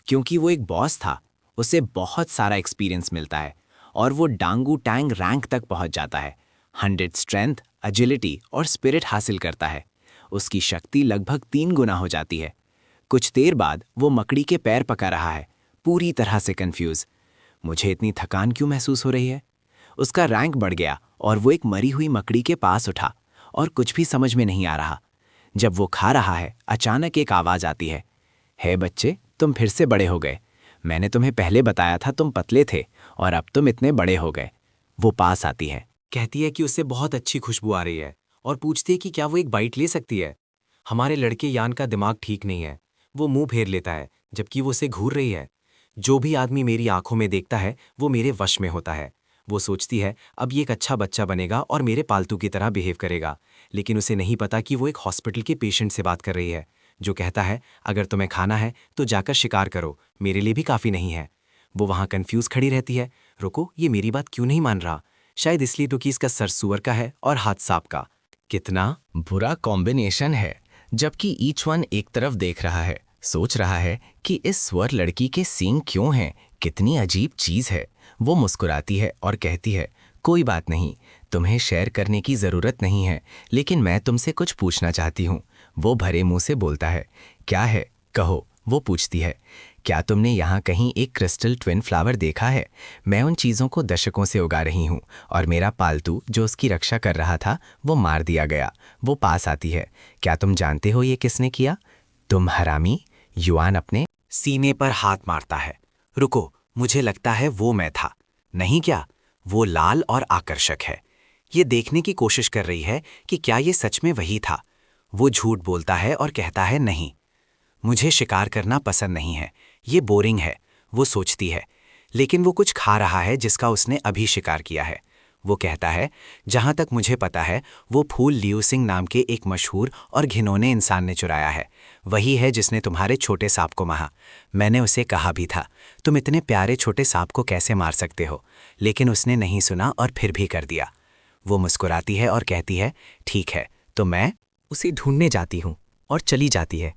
B: क्योंकि वो एक बॉस था, उसे बहुत सारा एक्सपीरियंस मिलता है और वो डांगू टैंग रैंक तक पहुंच जाता है। 100 स्ट्रेंथ, एजिलिटी और स्पिरिट हासिल करता है। उसकी शक्ति लगभग 3 गुना हो जाती है। कुछ देर बाद वो मकड़ी के पैर पका रहा है, पूरी तरह से कंफ्यूज। मुझे इतनी थकान क्यों महसूस हो रही है? उसका रैंक बढ़ गया और वो एक मरी हुई मकड़ी के पास उठा और कुछ भी समझ में नहीं आ रहा। जब वो खा रहा है, अचानक एक आवाज़ आती है, हे बच्चे, तुम फिर से बड़े हो गए। मैंने तुम्हें पहले बताया था तुम पतले थे और अब तुम इतने बड़े हो गए। वो पास आती है,
F: कहती है कि उससे बहुत अच्छी खुशबू आ रही है और पूछती है कि क्या वो एक बाइट ले सकती है। हमारे लड़के यान का दिमाग ठीक नहीं है। वो मुंह फेर लेता है जबकि वो उसे घूर रही है। जो भी आदमी मेरी आंखों में देखता है वो मेरे वश में होता है। वो सोचती है अब ये एक अच्छा बच्चा बनेगा और मेरे पालतू की तरह बिहेव करेगा, लेकिन उसे नहीं पता कि वो एक हॉस्पिटल के पेशेंट से बात कर रही है, जो कहता है अगर तुम्हें खाना है तो जाकर शिकार करो, मेरे लिए भी काफ़ी नहीं है। वो वहाँ कन्फ्यूज़ खड़ी रहती है, रुको, ये मेरी बात क्यों नहीं मान रहा? शायद इसलिए क्योंकि इसका सर सूअर का है और हाथ सांप का। कितना
G: बुरा कॉम्बिनेशन है। जबकि ईच वन एक तरफ देख रहा है, सोच रहा है कि इस स्वर लड़की के सींग क्यों हैं, कितनी अजीब चीज़ है। वो मुस्कुराती है और कहती है, कोई बात नहीं, तुम्हें शेयर करने की ज़रूरत नहीं है, लेकिन मैं तुमसे कुछ पूछना चाहती हूँ। वो भरे मुंह से बोलता है, क्या है, कहो। वो पूछती है, क्या तुमने यहाँ कहीं एक क्रिस्टल ट्विन फ्लावर देखा है? मैं उन चीज़ों को दशकों से उगा रही हूँ और मेरा पालतू जो उसकी रक्षा कर रहा था वो मार दिया गया। वो पास आती है, क्या तुम जानते हो ये किसने किया? तुम हरामी। युआन अपने
F: सीने पर हाथ मारता है। रुको, मुझे लगता है वो मैं था। नहीं क्या? वो लाल और आकर्षक है। ये देखने की कोशिश कर रही है कि क्या ये सच में वही था। वो झूठ बोलता है और कहता है नहीं, मुझे शिकार करना पसंद नहीं है, ये बोरिंग है। वो सोचती है, लेकिन वो कुछ खा रहा है जिसका उसने अभी शिकार किया है। वो कहता है, जहाँ तक मुझे पता है वो फूल लियू सिंह नाम के एक मशहूर और घिनौने इंसान ने चुराया है। वही है जिसने तुम्हारे छोटे सांप को मारा। मैंने उसे कहा भी था, तुम इतने प्यारे छोटे सांप को कैसे मार सकते हो, लेकिन उसने नहीं सुना और फिर भी कर दिया। वो मुस्कुराती है और कहती है, ठीक है, तो मैं
C: उसे ढूंढने जाती हूँ और चली जाती है,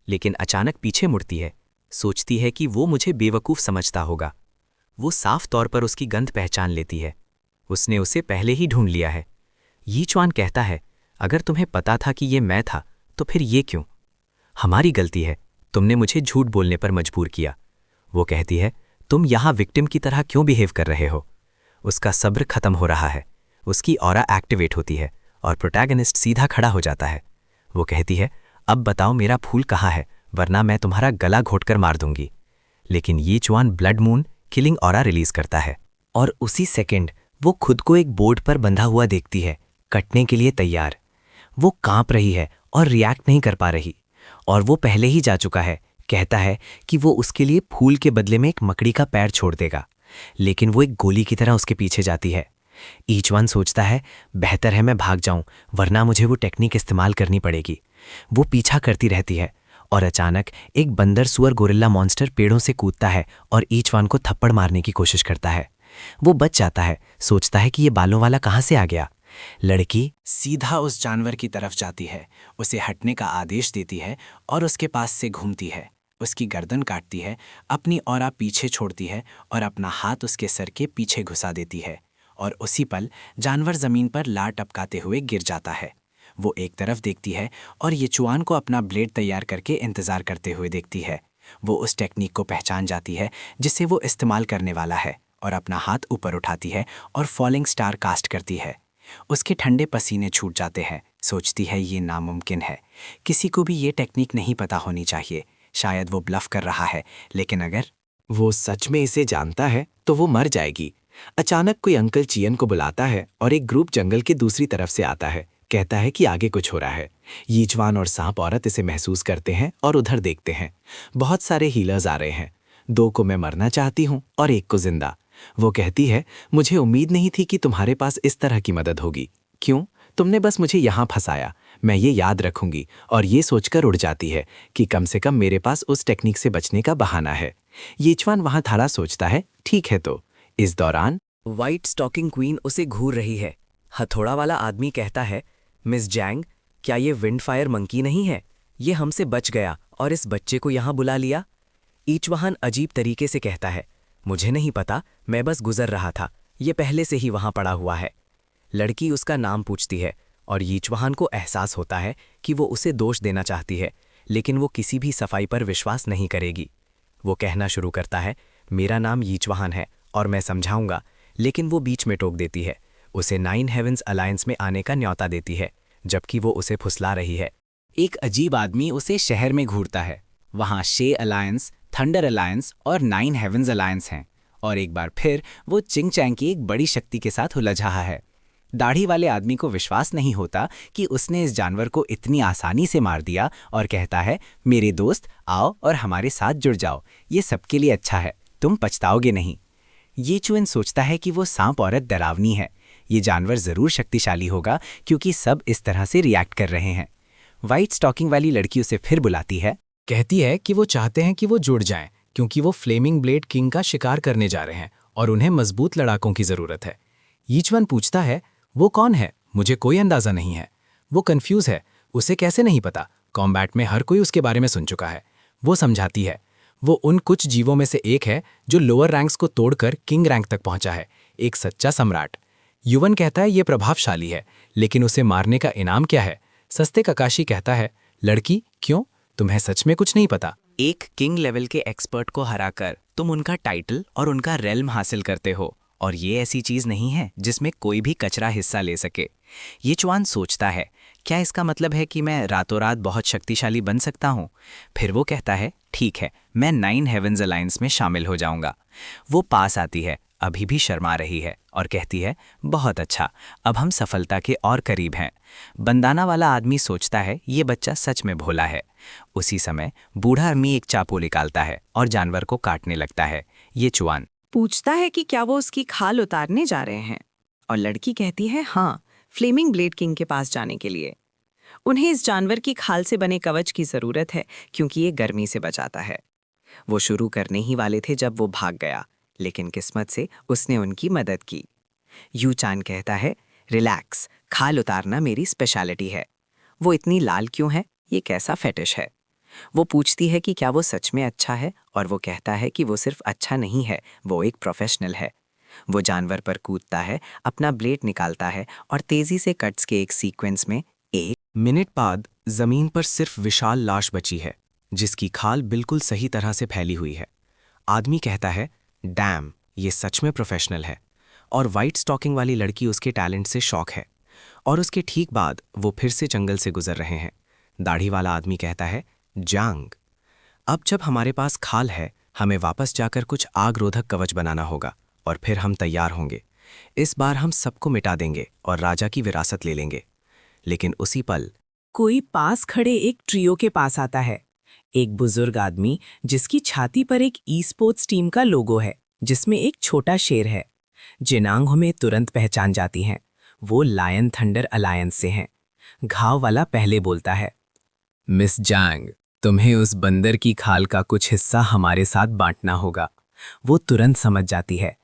C: लेकिन अचानक पीछे मुड़ती है। सोचती है कि वो मुझे बेवकूफ़ समझता होगा। वो साफ तौर पर उसकी गंध पहचान लेती है। उसने उसे पहले ही ढूंढ लिया है। यी च्वान कहता है, अगर तुम्हें पता था कि ये मैं था तो फिर ये क्यों? हमारी गलती है, तुमने मुझे झूठ बोलने पर मजबूर किया। वो कहती है, तुम यहाँ विक्टिम की तरह क्यों बिहेव कर रहे हो? उसका सब्र खत्म हो रहा है। उसकी ऑरा एक्टिवेट होती है और प्रोटैगनिस्ट सीधा खड़ा हो जाता है। वो कहती है, अब बताओ मेरा फूल कहाँ है, वरना मैं तुम्हारा गला घोटकर मार दूंगी। लेकिन Yi Chuan blood moon killing aura release करता है
B: और उसी सेकंड वो खुद को एक बोर्ड पर बंधा हुआ देखती है, कटने के लिए तैयार। वो कांप रही है और रिएक्ट नहीं कर पा रही, और वो पहले ही जा चुका है। कहता है कि वो उसके लिए फूल के बदले में एक मकड़ी का पैर छोड़ देगा, लेकिन वो एक गोली की तरह उसके पीछे जाती है। ईच वन सोचता है, बेहतर है मैं भाग जाऊं, वरना मुझे वो टेक्निक इस्तेमाल करनी पड़ेगी। वो पीछा करती रहती है और अचानक एक बंदर सुअर गोरिल्ला मॉन्स्टर पेड़ों से कूदता है और ईच वन को थप्पड़ मारने की कोशिश करता है। वो बच जाता है, सोचता है कि ये बालों वाला कहाँ से आ गया। लड़की
G: सीधा उस जानवर की तरफ जाती है, उसे हटने का आदेश देती है और उसके पास से घूमती है, उसकी गर्दन काटती है, अपनी ऑरा पीछे छोड़ती है और अपना हाथ उसके सर के पीछे घुसा देती है, और उसी पल जानवर जमीन पर लार टपकाते हुए गिर जाता है। वो एक तरफ देखती है और ये च्वान को अपना ब्लेड तैयार करके इंतजार करते हुए देखती है। वो उस टेक्निक को पहचान जाती है जिसे वो इस्तेमाल करने वाला है और अपना हाथ ऊपर उठाती है और फॉलिंग स्टार कास्ट करती है। उसके ठंडे पसीने छूट जाते हैं
D: सोचती है ये नामुमकिन है, किसी को भी ये टेक्निक नहीं पता होनी चाहिए। शायद वो ब्लफ कर रहा है, लेकिन अगर वो सच में इसे जानता है तो वो मर जाएगी। अचानक कोई अंकल चियन को बुलाता है और एक ग्रुप जंगल के दूसरी तरफ से आता है। कहता है कि आगे कुछ हो रहा है। यीचवान और सांप औरत इसे महसूस करते हैं और उधर देखते हैं। बहुत सारे हीलर्स आ रहे हैं। 2 को मैं मरना चाहती हूँ और 1 को जिंदा। वो कहती है, मुझे उम्मीद नहीं थी कि तुम्हारे पास इस तरह की मदद होगी। क्यों? तुमने बस मुझे यहाँ फंसाया। मैं ये याद रखूंगी। और ये सोचकर उड़ जाती है कि कम से कम मेरे पास उस टेक्निक से बचने का बहाना है। यीचवान वहां थारा सोचता है, ठीक है तो। इस दौरान
I: व्हाइट स्टॉकिंग क्वीन उसे घूर रही है। हथौड़ा वाला आदमी कहता है, मिस जैंग, क्या ये विंडफायर मंकी नहीं है? ये हमसे बच गया और इस बच्चे को यहाँ बुला लिया। ईचवाहन अजीब तरीके से कहता है, मुझे नहीं पता, मैं बस गुजर रहा था, ये पहले से ही वहाँ पड़ा हुआ है। लड़की उसका नाम पूछती है और यीचवाहन को एहसास होता है कि वो उसे दोष देना चाहती है, लेकिन वो किसी भी सफाई पर विश्वास नहीं करेगी। वो कहना शुरू करता है, मेरा नाम यीचवाहन है और मैं समझाऊंगा, लेकिन वो बीच में टोक देती है। उसे 9 हेवेंस अलायंस में आने का न्योता देती है, जबकि वो उसे फुसला रही है।
D: एक अजीब आदमी उसे शहर में घूरता है। वहाँ शे अलायंस, थंडर अलायंस और 9 हेवेंस अलायंस हैं। और एक बार फिर वो चिंग चैंग की एक बड़ी शक्ति के साथ उलझ रहा है। दाढ़ी वाले आदमी को विश्वास नहीं होता कि उसने इस जानवर को इतनी आसानी से मार दिया और कहता है, मेरे दोस्त आओ और हमारे साथ जुड़ जाओ, ये सबके लिए अच्छा है, तुम पछताओगे नहीं। यीचुएन सोचता है कि वो सांप औरत डरावनी है। ये जानवर जरूर शक्तिशाली होगा क्योंकि सब इस तरह से रिएक्ट कर रहे हैं। व्हाइट स्टॉकिंग वाली लड़की उसे फिर बुलाती है।
G: कहती है कि वो चाहते हैं कि वो जुड़ जाएं क्योंकि वो फ्लेमिंग ब्लेड किंग का शिकार करने जा रहे हैं और उन्हें मजबूत लड़ाकों की जरूरत है। यीचवन पूछता है, वो कौन है? मुझे कोई अंदाजा नहीं है। वो कंफ्यूज है, उसे कैसे नहीं पता? कॉम्बैट में हर कोई उसके बारे में सुन चुका है। वो समझाती है, वो उन कुछ जीवों में से एक है जो लोअर रैंक्स को तोड़कर किंग रैंक तक पहुंचा है, एक सच्चा सम्राट। युवन कहता है ये प्रभावशाली है, लेकिन उसे मारने का इनाम क्या है? सस्ते ककाशी कहता है, लड़की क्यों? तुम्हें सच में कुछ नहीं पता।
I: एक किंग लेवल के एक्सपर्ट को हराकर तुम उनका टाइटल और उनका रेल्म हासिल करते हो, और ये ऐसी चीज नहीं है जिसमें कोई भी कचरा हिस्सा ले सके। यीचवान सोचता है, क्या इसका मतलब है कि मैं रातों रात बहुत शक्तिशाली बन सकता हूँ? फिर वो कहता है, ठीक है, मैं 9 हेवेंस अलायंस में शामिल हो जाऊंगा। वो पास आती है, अभी भी शर्मा रही है, और कहती है, बहुत अच्छा, अब हम सफलता के और करीब हैं। बंदाना वाला आदमी सोचता है ये बच्चा सच में भोला है। उसी समय बूढ़ा आदमी एक चाकू निकालता है और जानवर को काटने लगता है। यीचुआन
E: पूछता है कि क्या वो उसकी खाल उतारने जा रहे हैं, और लड़की कहती है हाँ, फ्लेमिंग ब्लेड किंग के पास जाने के लिए। उन्हें इस जानवर की खाल से बने कवच की जरूरत है क्योंकि ये गर्मी से बचाता है। वो शुरू करने ही वाले थे जब वो भाग गया, लेकिन किस्मत से उसने उनकी मदद की। यूचान कहता है, रिलैक्स, खाल उतारना मेरी स्पेशलिटी है। वो इतनी लाल क्यों है? ये कैसा फेटिश है? वो पूछती है कि क्या वो सच में अच्छा है, और वो कहता है कि वो सिर्फ अच्छा नहीं है, वो एक प्रोफेशनल है। वो जानवर पर कूदता है, अपना ब्लेड निकालता है और तेजी से कट्स के एक सीक्वेंस में 1
F: मिनट बाद जमीन पर सिर्फ विशाल लाश बची है, जिसकी खाल बिल्कुल सही तरह से फैली हुई है। आदमी कहता है, डैम, ये सच में प्रोफेशनल है। और वाइट स्टॉकिंग वाली लड़की उसके टैलेंट से शॉक है। और उसके ठीक बाद वो फिर से जंगल से गुजर रहे हैं। दाढ़ी वाला आदमी कहता है, जांग, अब जब हमारे पास खाल है, हमें वापस जाकर कुछ आग रोधक कवच बनाना होगा और फिर हम तैयार होंगे। इस बार हम सबको मिटा देंगे और राजा की विरासत ले लेंगे। लेकिन उसी पल
H: कोई पास खड़े एक ट्रियो के पास आता है। एक बुजुर्ग आदमी जिसकी छाती पर एक ई स्पोर्ट्स टीम का लोगो है, जिसमें एक छोटा शेर है। जिनांग हमें तुरंत पहचान जाती हैं। वो लायन थंडर अलायंस से हैं। घाव वाला पहले बोलता है,
D: मिस जांग, तुम्हें उस बंदर की खाल का कुछ हिस्सा हमारे साथ बांटना होगा।
H: वो तुरंत समझ जाती है,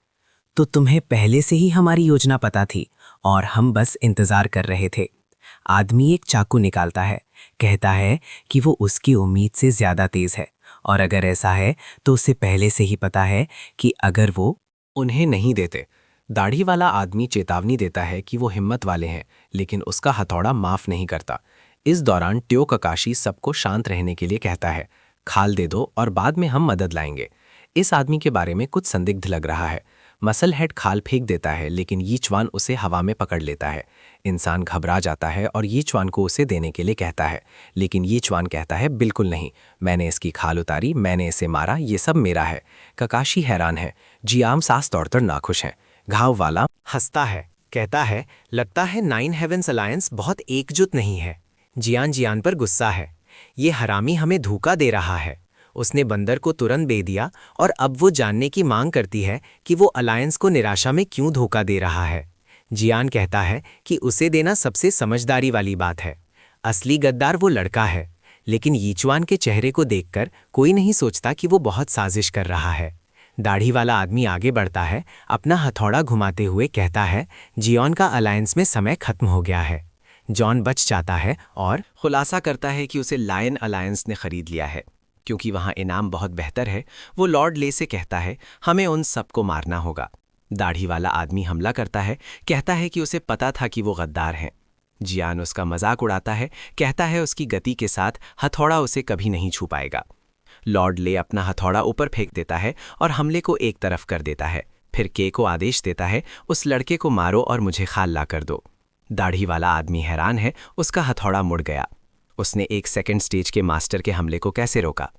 H: तो तुम्हें पहले से ही हमारी योजना पता थी और हम बस इंतजार कर रहे थे। आदमी एक चाकू निकालता है, कहता है कि वो उसकी उम्मीद से ज्यादा तेज है, और अगर ऐसा है तो उसे पहले से ही पता है कि अगर वो
F: उन्हें नहीं देते। दाढ़ी वाला आदमी चेतावनी देता है कि वो हिम्मत वाले हैं, लेकिन उसका हथौड़ा माफ नहीं करता। इस दौरान ट्यो ककाशी सबको शांत रहने के लिए कहता है, खाल दे दो और बाद में हम मदद लाएंगे। इस आदमी के बारे में कुछ संदिग्ध लग रहा है। मसल हेड खाल फेंक देता है, लेकिन यीचुआन उसे हवा में पकड़ लेता है। इंसान घबरा जाता है और यीचुआन को उसे देने के लिए कहता है, लेकिन यीचुआन कहता है, बिल्कुल नहीं, मैंने इसकी खाल उतारी, मैंने इसे मारा, ये सब मेरा है। ककाशी हैरान है, जियाम सांस तोड़कर नाखुश हैं। घाव वाला
A: हंसता है, कहता है, लगता है 9 हेवेंस अलायंस बहुत एकजुट नहीं है। जियान पर गुस्सा है, ये हरामी हमें धोखा दे रहा है। उसने बंदर को तुरंत दे दिया और अब वो जानने की मांग करती है कि वो अलायंस को निराशा में क्यों धोखा दे रहा है। जियान कहता है कि उसे देना सबसे समझदारी वाली बात है। असली गद्दार वो लड़का है, लेकिन यीचुआन के चेहरे को देखकर कोई नहीं सोचता कि वो बहुत साजिश कर रहा है। दाढ़ी वाला आदमी आगे बढ़ता है, अपना हथौड़ा घुमाते हुए कहता है, जियोन का अलायंस में समय खत्म हो गया है। जॉन बच जाता है और
F: खुलासा करता है कि उसे लायन अलायंस ने खरीद लिया है, क्योंकि वहाँ इनाम बहुत बेहतर है। वो लॉर्ड ले से कहता है, हमें उन सबको मारना होगा। दाढ़ी वाला आदमी हमला करता है, कहता है कि उसे पता था कि वो गद्दार हैं। जियान उसका मजाक उड़ाता है, कहता है उसकी गति के साथ हथौड़ा उसे कभी नहीं छू पाएगा। लॉर्ड ले अपना हथौड़ा ऊपर फेंक देता है और हमले को एक तरफ कर देता है। फिर के को आदेश देता है, उस लड़के को मारो और मुझे खाल ला कर दो। दाढ़ी वाला आदमी हैरान है, उसका हथौड़ा मुड़ गया। उसने एक सेकंड स्टेज के मास्टर के हमले को कैसे रोका?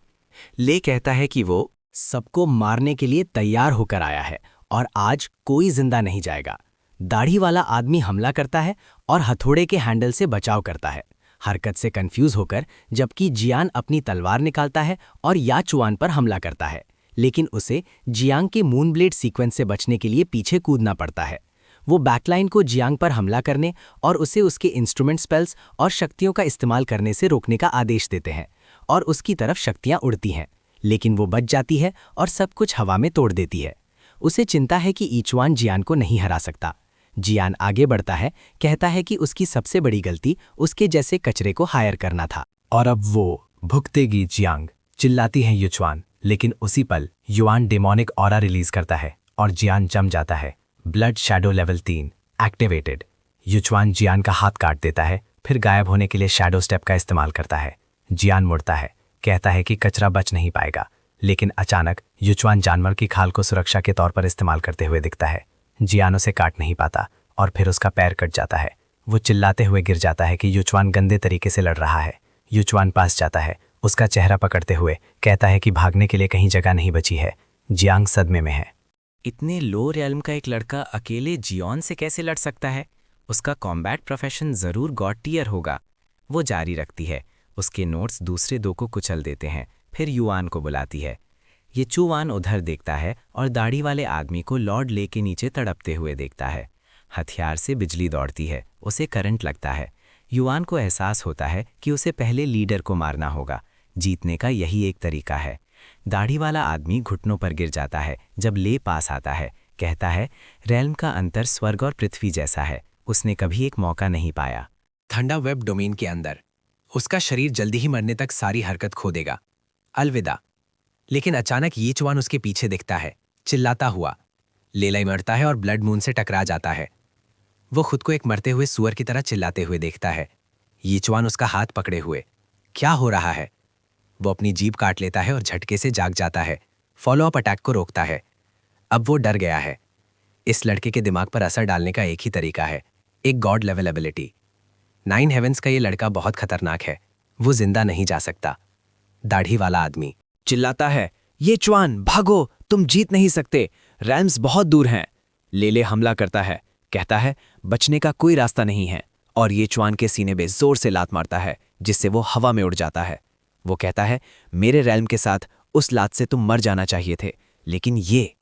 F: ले कहता है कि वो
G: सबको मारने के लिए तैयार होकर आया है और आज कोई जिंदा नहीं जाएगा। दाढ़ी वाला आदमी हमला करता है और हथौड़े के हैंडल से बचाव करता है, हरकत से कंफ्यूज होकर, जबकि जियान अपनी तलवार निकालता है और याचुआन पर हमला करता है, लेकिन उसे जियांग के मून ब्लेड सीक्वेंस से बचने के लिए पीछे कूदना पड़ता है। वो बैकलाइन को जियांग पर हमला करने और उसे उसके इंस्ट्रूमेंट स्पेल्स और शक्तियों का इस्तेमाल करने से रोकने का आदेश देते हैं और उसकी तरफ शक्तियां उड़ती हैं, लेकिन वो बच जाती है और सब कुछ हवा में तोड़ देती है। उसे चिंता है कि यीचुआन जियान को नहीं हरा सकता। जियान आगे बढ़ता है, कहता है कि उसकी सबसे बड़ी गलती उसके जैसे कचरे को हायर करना था।
D: और अब वो भुगतेगी जियांग, चिल्लाती है यीचुआन, लेकिन उसी पल युआन डेमोनिक ऑरा रिलीज करता है और जियान जम जाता है। Blood shadow level 3 activated. Yichuan Jian का हाथ काट देता है, फिर गायब होने के लिए शैडो स्टेप का इस्तेमाल करता है। जियान मुड़ता है, कहता है कि कचरा बच नहीं पाएगा, लेकिन अचानक यीचुआन जानवर की खाल को सुरक्षा के तौर पर इस्तेमाल करते हुए दिखता है। जियान उसे काट नहीं पाता और फिर उसका पैर कट जाता है। वो चिल्लाते हुए गिर जाता है कि यीचुआन गंदे तरीके से लड़ रहा है। यीचुआन पास जाता है, उसका चेहरा पकड़ते हुए कहता है कि भागने के लिए कहीं जगह नहीं बची है। जियांग सदमे में है।
C: इतने लो रेल्म का एक लड़का अकेले जियोन से कैसे लड़ सकता है? उसका कॉम्बैट प्रोफेशन जरूर गॉड टियर होगा। वो जारी रखती है, उसके नोट्स दूसरे दो को कुचल देते हैं, फिर युआन को बुलाती है। ये चुवान उधर देखता है और दाढ़ी वाले आदमी को लॉर्ड ले के नीचे तड़पते हुए देखता है। हथियार से बिजली दौड़ती है, उसे करंट लगता है। युआन को एहसास होता है कि उसे पहले लीडर को मारना होगा। जीतने का यही एक तरीका है। दाढ़ी वाला आदमी घुटनों पर गिर जाता है जब ले पास आता है। कहता है, रेल्म का अंतर स्वर्ग और पृथ्वी जैसा है, उसने कभी एक मौका नहीं पाया।
A: ठंडा वेब डोमेन के अंदर उसका शरीर जल्दी ही मरने तक सारी हरकत खो देगा। अलविदा। लेकिन अचानक यीचुआन उसके पीछे दिखता है, चिल्लाता हुआ। लेलाई मरता है और ब्लड मून से टकरा जाता है। वो खुद को एक मरते हुए सुअर की तरह चिल्लाते हुए देखता है। यीचुआन उसका हाथ पकड़े हुए, क्या हो रहा है? वो अपनी जीभ काट लेता है और झटके से जाग जाता है। फॉलो अप अटैक को रोकता है। अब वो डर गया है। इस लड़के के दिमाग पर असर डालने का एक ही तरीका है, एक गॉड लेवल एबिलिटी। 9 हेवेंस का ये लड़का बहुत खतरनाक है, वो जिंदा नहीं जा सकता। दाढ़ी वाला आदमी
B: चिल्लाता है, यीचुआन भागो, तुम जीत नहीं सकते, रैम्स बहुत दूर हैं। लेले हमला करता है, कहता है बचने का कोई रास्ता नहीं है, और यीचुआन के सीने में जोर से लात मारता है जिससे वो हवा में उड़ जाता है। वो कहता है, मेरे रैल्म के साथ उस लात से तुम मर जाना चाहिए थे, लेकिन ये।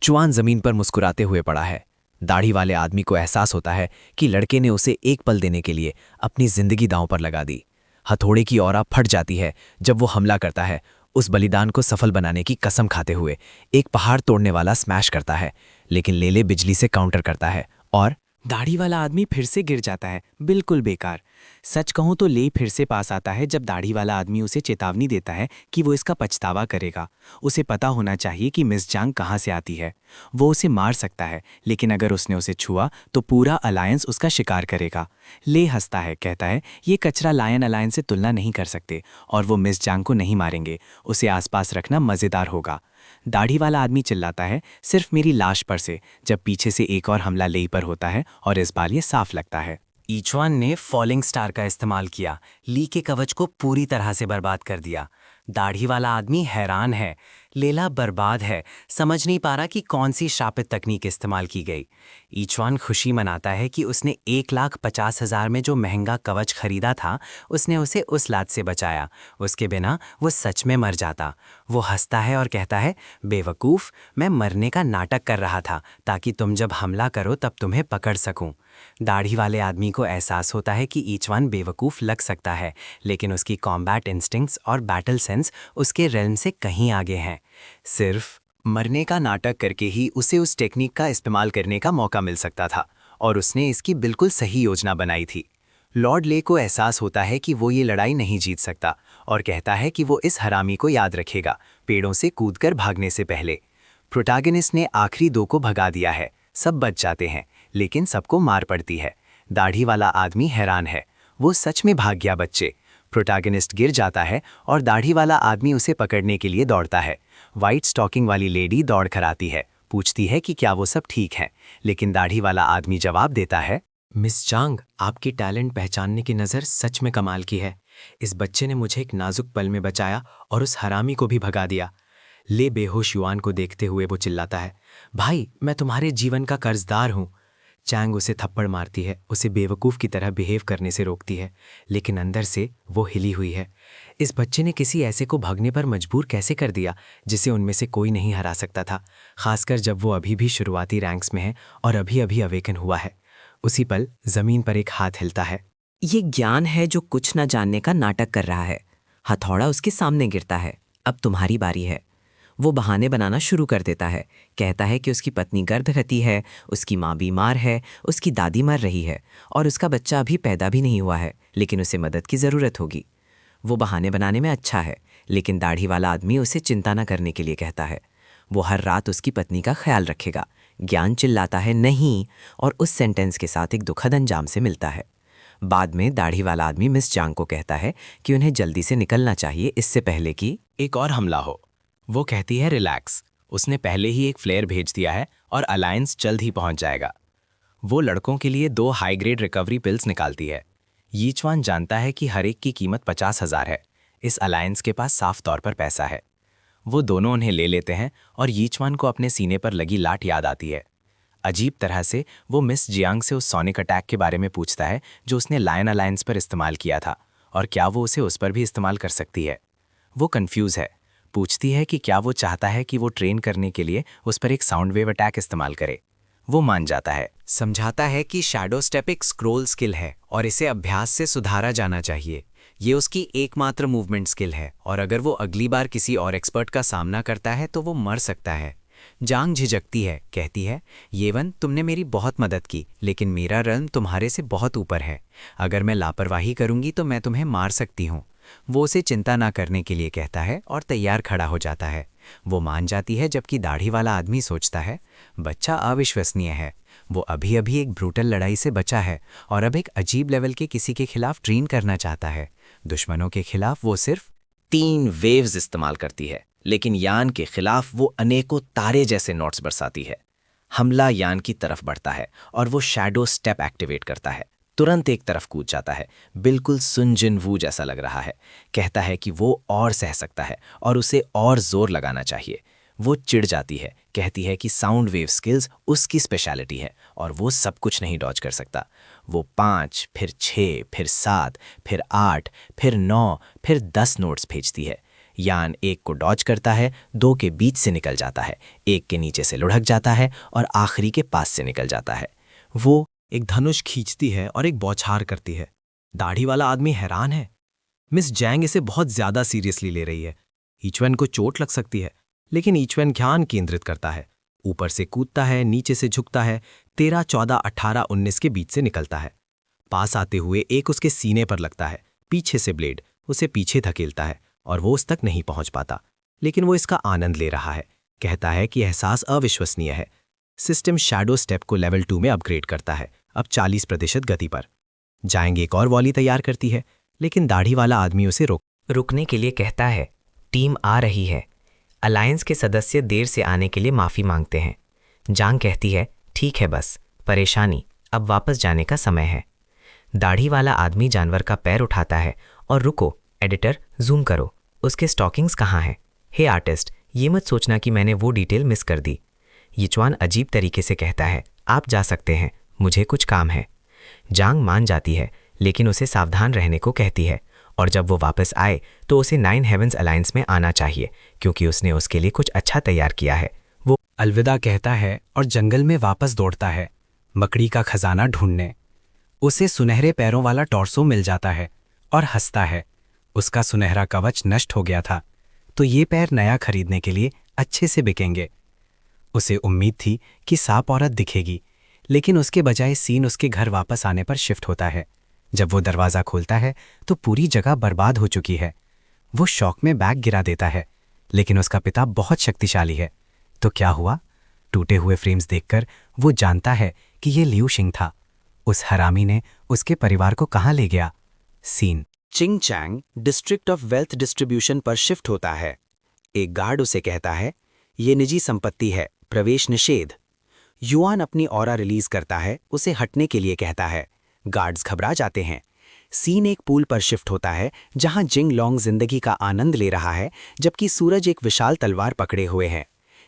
B: चुआन जमीन पर मुस्कुराते हुए पड़ा है। दाढ़ी वाले आदमी को एहसास होता है कि लड़के ने उसे एक पल देने के लिए अपनी जिंदगी दांव पर लगा दी। हथौड़े की औरा फट जाती है जब वो हमला करता है, उस बलिदान को सफल बनाने की कसम खाते हुए एक पहाड़ तोड़ने वाला स्मैश करता है, लेकिन लेले बिजली से काउंटर करता है और
D: दाढ़ी वाला आदमी फिर से गिर जाता है, बिल्कुल बेकार। सच कहूं तो ले फिर से पास आता है जब दाढ़ी वाला आदमी उसे चेतावनी देता है कि वो इसका पछतावा करेगा। उसे पता होना चाहिए कि मिस जांग कहाँ से आती है। वो उसे मार सकता है, लेकिन अगर उसने उसे छुआ तो पूरा अलायंस उसका शिकार करेगा। ले हंसता है, कहता है ये कचरा लायन अलायंस से तुलना नहीं कर सकते और वो मिस जांग को नहीं मारेंगे। उसे आसपास रखना मज़ेदार होगा। दाढ़ी वाला आदमी चिल्लाता है, सिर्फ मेरी लाश पर से, जब पीछे से एक और हमला लेई पर होता है और इस बार ये साफ लगता है।
C: ईचवान ने फॉलिंग स्टार का इस्तेमाल किया, ली के कवच को पूरी तरह से बर्बाद कर दिया। दाढ़ी वाला आदमी हैरान है, लेला बर्बाद है, समझ नहीं पा रहा कि कौन सी श्रापित तकनीक इस्तेमाल की गई। ईचवान खुशी मनाता है कि उसने 1,50,000 में जो महंगा कवच खरीदा था, उसने उसे उस लात से बचाया। उसके बिना वो सच में मर जाता। वो हंसता है और कहता है, बेवकूफ़, मैं मरने का नाटक कर रहा था ताकि तुम जब हमला करो तब तुम्हें पकड़ सकूं। दाढ़ी वाले आदमी को एहसास होता है कि ईचवान बेवकूफ़ लग सकता है, लेकिन उसकी कॉम्बैट इंस्टिंक्ट्स और बैटल सेंस उसके रेल्म से कहीं आगे हैं। सिर्फ मरने का नाटक करके ही उसे उस टेक्निक का इस्तेमाल करने का मौका मिल सकता था, और उसने इसकी बिल्कुल सही योजना बनाई थी। लॉर्ड ले को एहसास होता है कि वो ये लड़ाई नहीं जीत सकता और कहता है कि वो इस हरामी को याद रखेगा, पेड़ों से कूदकर भागने से पहले। प्रोटैगनिस्ट ने आखिरी 2 को भगा दिया है, सब बच जाते हैं, लेकिन सबको मार पड़ती है। दाढ़ी वाला आदमी हैरान है, वो सच में भाग गया बच्चे। प्रोटैगनिस्ट गिर जाता है और दाढ़ी वाला आदमी उसे पकड़ने के लिए दौड़ता है। वाइट स्टॉकिंग वाली लेडी दौड़ कर आती है, पूछती है कि क्या वो सब ठीक है, लेकिन दाढ़ी वाला आदमी जवाब देता है,
A: मिस चांग, आपकी टैलेंट पहचानने की नज़र सच में कमाल की है। इस बच्चे ने मुझे एक नाजुक पल में बचाया और उस हरामी को भी भगा दिया। ले बेहोश युआन को देखते हुए वो चिल्लाता है, भाई, मैं तुम्हारे जीवन का कर्जदार हूँ। चांग उसे थप्पड़ मारती है, उसे बेवकूफ़ की तरह बिहेव करने से रोकती है, लेकिन अंदर से वो हिली हुई है। इस बच्चे ने किसी ऐसे को भागने पर मजबूर कैसे कर दिया जिसे उनमें से कोई नहीं हरा सकता था, खासकर जब वो अभी भी शुरुआती रैंक्स में है और अभी अभी अवेकन हुआ है। उसी पल जमीन पर एक हाथ हिलता है।
B: ये ज्ञान है जो कुछ न जानने का नाटक कर रहा है। हथौड़ा उसके सामने गिरता है। अब तुम्हारी बारी है। वो बहाने बनाना शुरू कर देता है, कहता है कि उसकी पत्नी गर्भवती है, उसकी माँ बीमार है, उसकी दादी मर रही है और उसका बच्चा अभी पैदा भी नहीं हुआ है, लेकिन उसे मदद की ज़रूरत होगी। वो बहाने बनाने में अच्छा है, लेकिन दाढ़ी वाला आदमी उसे चिंता न करने के लिए कहता है। वो हर रात उसकी पत्नी का ख्याल रखेगा। ज्ञान चिल्लाता है नहीं, और उस सेंटेंस के साथ एक दुखद अंजाम से मिलता है। बाद में दाढ़ी वाला आदमी मिस चांग को कहता है कि उन्हें जल्दी से निकलना चाहिए, इससे पहले कि
G: एक और हमला हो। वो कहती है, रिलैक्स, उसने पहले ही एक फ्लेयर भेज दिया है और अलायंस जल्द ही पहुंच जाएगा। वो लड़कों के लिए 2 हाई ग्रेड रिकवरी पिल्स निकालती है। यीचवान जानता है कि हर एक की कीमत 50,000 है। इस अलायंस के पास साफ तौर पर पैसा है। वो दोनों उन्हें ले लेते हैं और यीचवान को अपने सीने पर लगी लाट याद आती है। अजीब तरह से वो मिस जियांग से उस सोनिक अटैक के बारे में पूछता है जो उसने लायन अलायंस पर इस्तेमाल किया था, और क्या वो उसे उस पर भी इस्तेमाल कर सकती है। वो कंफ्यूज है, पूछती है कि क्या वो चाहता है कि वो ट्रेन करने के लिए उस पर एक साउंड वेव अटैक इस्तेमाल करे। वो मान जाता है,
D: समझाता है कि शैडो स्टेप एक स्क्रोल स्किल है और इसे अभ्यास से सुधारा जाना चाहिए। ये उसकी एकमात्र मूवमेंट स्किल है और अगर वो अगली बार किसी और एक्सपर्ट का सामना करता है तो वो मर सकता है। जांग झिझकती है, कहती है, येवन, तुमने मेरी बहुत मदद की, लेकिन मेरा रन तुम्हारे से बहुत ऊपर है। अगर मैं लापरवाही करूंगी तो मैं तुम्हें मार सकती हूँ। वो उसे चिंता ना करने के लिए कहता है और तैयार खड़ा हो जाता है। वो मान जाती है, जबकि दाढ़ी वाला आदमी सोचता है, बच्चा अविश्वसनीय है। वो अभी अभी एक ब्रूटल लड़ाई से बचा है और अब एक अजीब लेवल के किसी के खिलाफ ट्रेन करना चाहता है। दुश्मनों के खिलाफ वो सिर्फ
F: 3 वेव्स इस्तेमाल करती है, लेकिन यान के खिलाफ वो अनेकों तारे जैसे नोट्स बरसाती है। हमला यान की तरफ बढ़ता है और वो शैडो स्टेप एक्टिवेट करता है। तुरंत एक तरफ कूद जाता है, बिल्कुल सुन जिन वू जैसा लग रहा है। कहता है कि वो और सह सकता है और उसे और जोर लगाना चाहिए। वो चिढ़ जाती है, कहती है कि साउंड वेव स्किल्स उसकी स्पेशलिटी है और वो सब कुछ नहीं डॉज कर सकता। वो 5, फिर 6, फिर 7, फिर 8, फिर 9, फिर 10 नोट्स भेजती है। यान एक को डॉज करता है, 2 के बीच से निकल जाता है, 1 के नीचे से लुढ़क जाता है और आखिरी के पास से निकल जाता है। वो
A: एक धनुष खींचती है और एक बौछार करती है। दाढ़ी वाला आदमी हैरान है। मिस जैंग इसे बहुत ज्यादा सीरियसली ले रही है। ईचवन को चोट लग सकती है, लेकिन ईचवन ध्यान केंद्रित करता है। ऊपर से कूदता है, नीचे से झुकता है, 13, 14, 18, 19 के बीच से निकलता है। पास आते हुए एक उसके सीने पर लगता है। पीछे से ब्लेड उसे पीछे धकेलता है और वो उस तक नहीं पहुंच पाता, लेकिन वो इसका आनंद ले रहा है। कहता है कि एहसास अविश्वसनीय है। सिस्टम शैडो स्टेप को लेवल 2 में अपग्रेड करता है, अब 40% गति पर। जाएंगे एक और वॉली तैयार करती है, लेकिन दाढ़ी वाला आदमी उसे रुकने के लिए कहता है, टीम आ रही है।
K: अलायंस के सदस्य देर से आने के लिए माफ़ी मांगते हैं। जांग कहती है, ठीक है बस, परेशानी, अब वापस जाने का समय है। दाढ़ी वाला आदमी जानवर का पैर उठाता है और रुको, एडिटर जूम करो, उसके स्टॉकिंग्स कहाँ हैं? हे आर्टिस्ट, ये मत सोचना कि मैंने वो डिटेल मिस कर दी। यिचुआन अजीब तरीके से कहता है, आप जा सकते हैं, मुझे कुछ काम है। जांग मान जाती है, लेकिन उसे सावधान रहने को कहती है, और जब वो वापस आए तो उसे 9 हेवंस अलायंस में आना चाहिए, क्योंकि उसने उसके लिए कुछ अच्छा तैयार किया है। वो
D: अलविदा कहता है और जंगल में वापस दौड़ता है, मकड़ी का खजाना ढूंढने। उसे सुनहरे पैरों वाला टॉर्सो मिल जाता है और हंसता है। उसका सुनहरा कवच नष्ट हो गया था, तो ये पैर नया खरीदने के लिए अच्छे से बिकेंगे। उसे उम्मीद थी कि सांप औरत दिखेगी, लेकिन उसके बजाय सीन उसके घर वापस आने पर शिफ्ट होता है। जब वो दरवाज़ा खोलता है तो पूरी जगह बर्बाद हो चुकी है। वो शौक में बैग गिरा देता है, लेकिन उसका पिता बहुत शक्तिशाली है। तो क्या हुआ? टूटे हुए फ्रेम्स देखकर वो जानता है कि ये लियू शिंग था। उस हरामी ने उसके परिवार को कहाँ ले गया? Xin
J: Ching Chang district of wealth distribution पर शिफ्ट होता है। एक गार्ड उसे कहता है, ये निजी संपत्ति है, प्रवेश निषेध। युआन अपनी ऑरा रिलीज करता है, उसे हटने के लिए कहता है। गार्ड्स घबरा जाते हैं। सीन एक पूल पर शिफ्ट होता है जहां जिंग लॉन्ग जिंदगी का आनंद ले रहा है, जबकि सूरज एक विशाल तलवार पकड़े हुए है।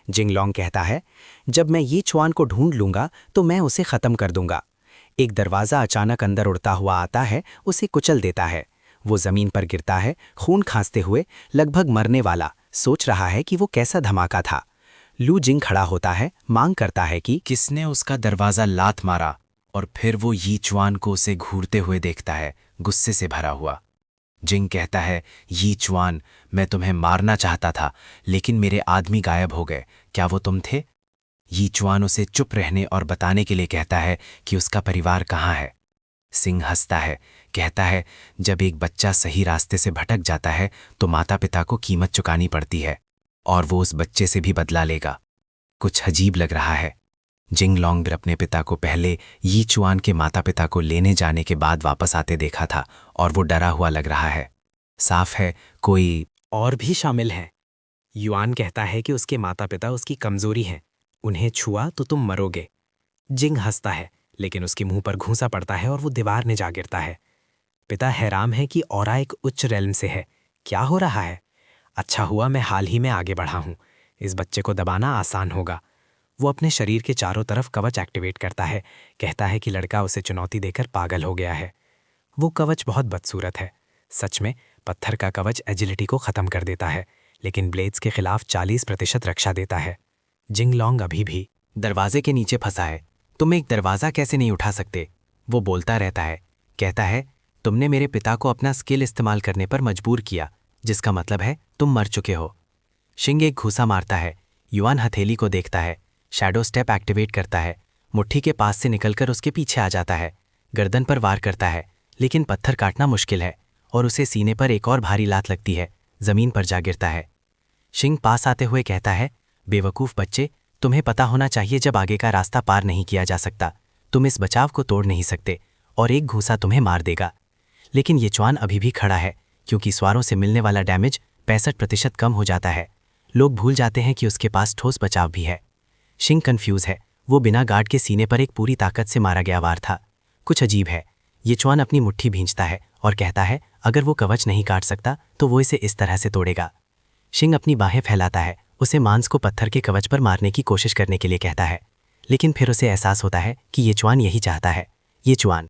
J: जिंग लॉन्ग कहता है, जब मैं यिचुआन को ढूंढ लूंगा तो मैं उसे खत्म कर दूंगा। एक दरवाजा अचानक अंदर उड़ता हुआ आता है, उसे कुचल देता है। वो जमीन पर गिरता है, खून खांसते हुए, लगभग मरने वाला। सोच रहा है कि वो कैसा धमाका था। लू जिंग खड़ा होता है, मांग करता है कि
G: किसने उसका दरवाज़ा लात मारा, और फिर वो यिचुआन को उसे घूरते हुए देखता है, गुस्से से भरा हुआ। जिंग कहता है, यिचुआन, मैं तुम्हें मारना चाहता था, लेकिन मेरे आदमी गायब हो गए, क्या वो तुम थे? यिचुआन उसे चुप रहने और बताने के लिए कहता है कि उसका परिवार कहाँ है। सिंह हंसता है, कहता है, जब एक बच्चा सही रास्ते से भटक जाता है तो माता पिता को कीमत चुकानी पड़ती है, और वो उस बच्चे से भी बदला लेगा। कुछ अजीब लग रहा है। जिंग लॉन्ग अपने पिता को पहले यिचुआन के माता पिता को लेने जाने के बाद वापस आते देखा था, और वो डरा हुआ लग रहा है। साफ है कोई
D: और भी शामिल हैं। युआन कहता है कि उसके माता पिता उसकी कमजोरी हैं, उन्हें छुआ तो तुम मरोगे। जिंग हंसता है, लेकिन उसके मुंह पर घूंसा पड़ता है और वो दीवार में जा गिरता है। पिता हैरान है कि ऑरा एक उच्च रेल्म से है, क्या हो रहा है? अच्छा हुआ मैं हाल ही में आगे बढ़ा हूं, इस बच्चे को दबाना आसान होगा। वो अपने शरीर के चारों तरफ कवच एक्टिवेट करता है, कहता है कि लड़का उसे चुनौती देकर पागल हो गया है। वो कवच बहुत बदसूरत है। सच में पत्थर का कवच एजिलिटी को खत्म कर देता है, लेकिन ब्लेड्स के खिलाफ 40% रक्षा देता है। जिंग लॉन्ग अभी भी
G: दरवाजे के नीचे फंसा है, तुम एक दरवाज़ा कैसे नहीं उठा सकते? वो बोलता रहता है, कहता है, तुमने मेरे पिता को अपना स्किल इस्तेमाल करने पर मजबूर किया, जिसका मतलब है तुम मर चुके हो। शिंग एक घूसा मारता है। युआन हथेली को देखता है, शैडो स्टेप एक्टिवेट करता है, मुट्ठी के पास से निकलकर उसके पीछे आ जाता है, गर्दन पर वार करता है, लेकिन पत्थर काटना मुश्किल है और उसे सीने पर एक और भारी लात लगती है, जमीन पर जा गिरता है। शिंग पास आते हुए कहता है, बेवकूफ़ बच्चे, तुम्हें पता होना चाहिए जब आगे का रास्ता पार नहीं किया जा सकता, तुम इस बचाव को तोड़ नहीं सकते, और एक घूसा तुम्हें मार देगा। लेकिन यिचुआन अभी भी खड़ा है, क्योंकि स्वारों से मिलने वाला डैमेज 65% कम हो जाता है। लोग भूल जाते हैं कि उसके पास ठोस बचाव भी है। शिंग कंफ्यूज है, वो बिना गार्ड के सीने पर एक पूरी ताकत से मारा गया वार था। कुछ अजीब है। यिचुआन अपनी मुट्ठी भींचता है और कहता है, अगर वो कवच नहीं काट सकता तो वो इसे इस तरह से तोड़ेगा। शिंग अपनी बाहें फैलाता है, उसे मांस को पत्थर के कवच पर मारने की कोशिश करने के लिए कहता है, लेकिन फिर उसे एहसास होता है कि यिचुआन यही चाहता है। यिचुआन,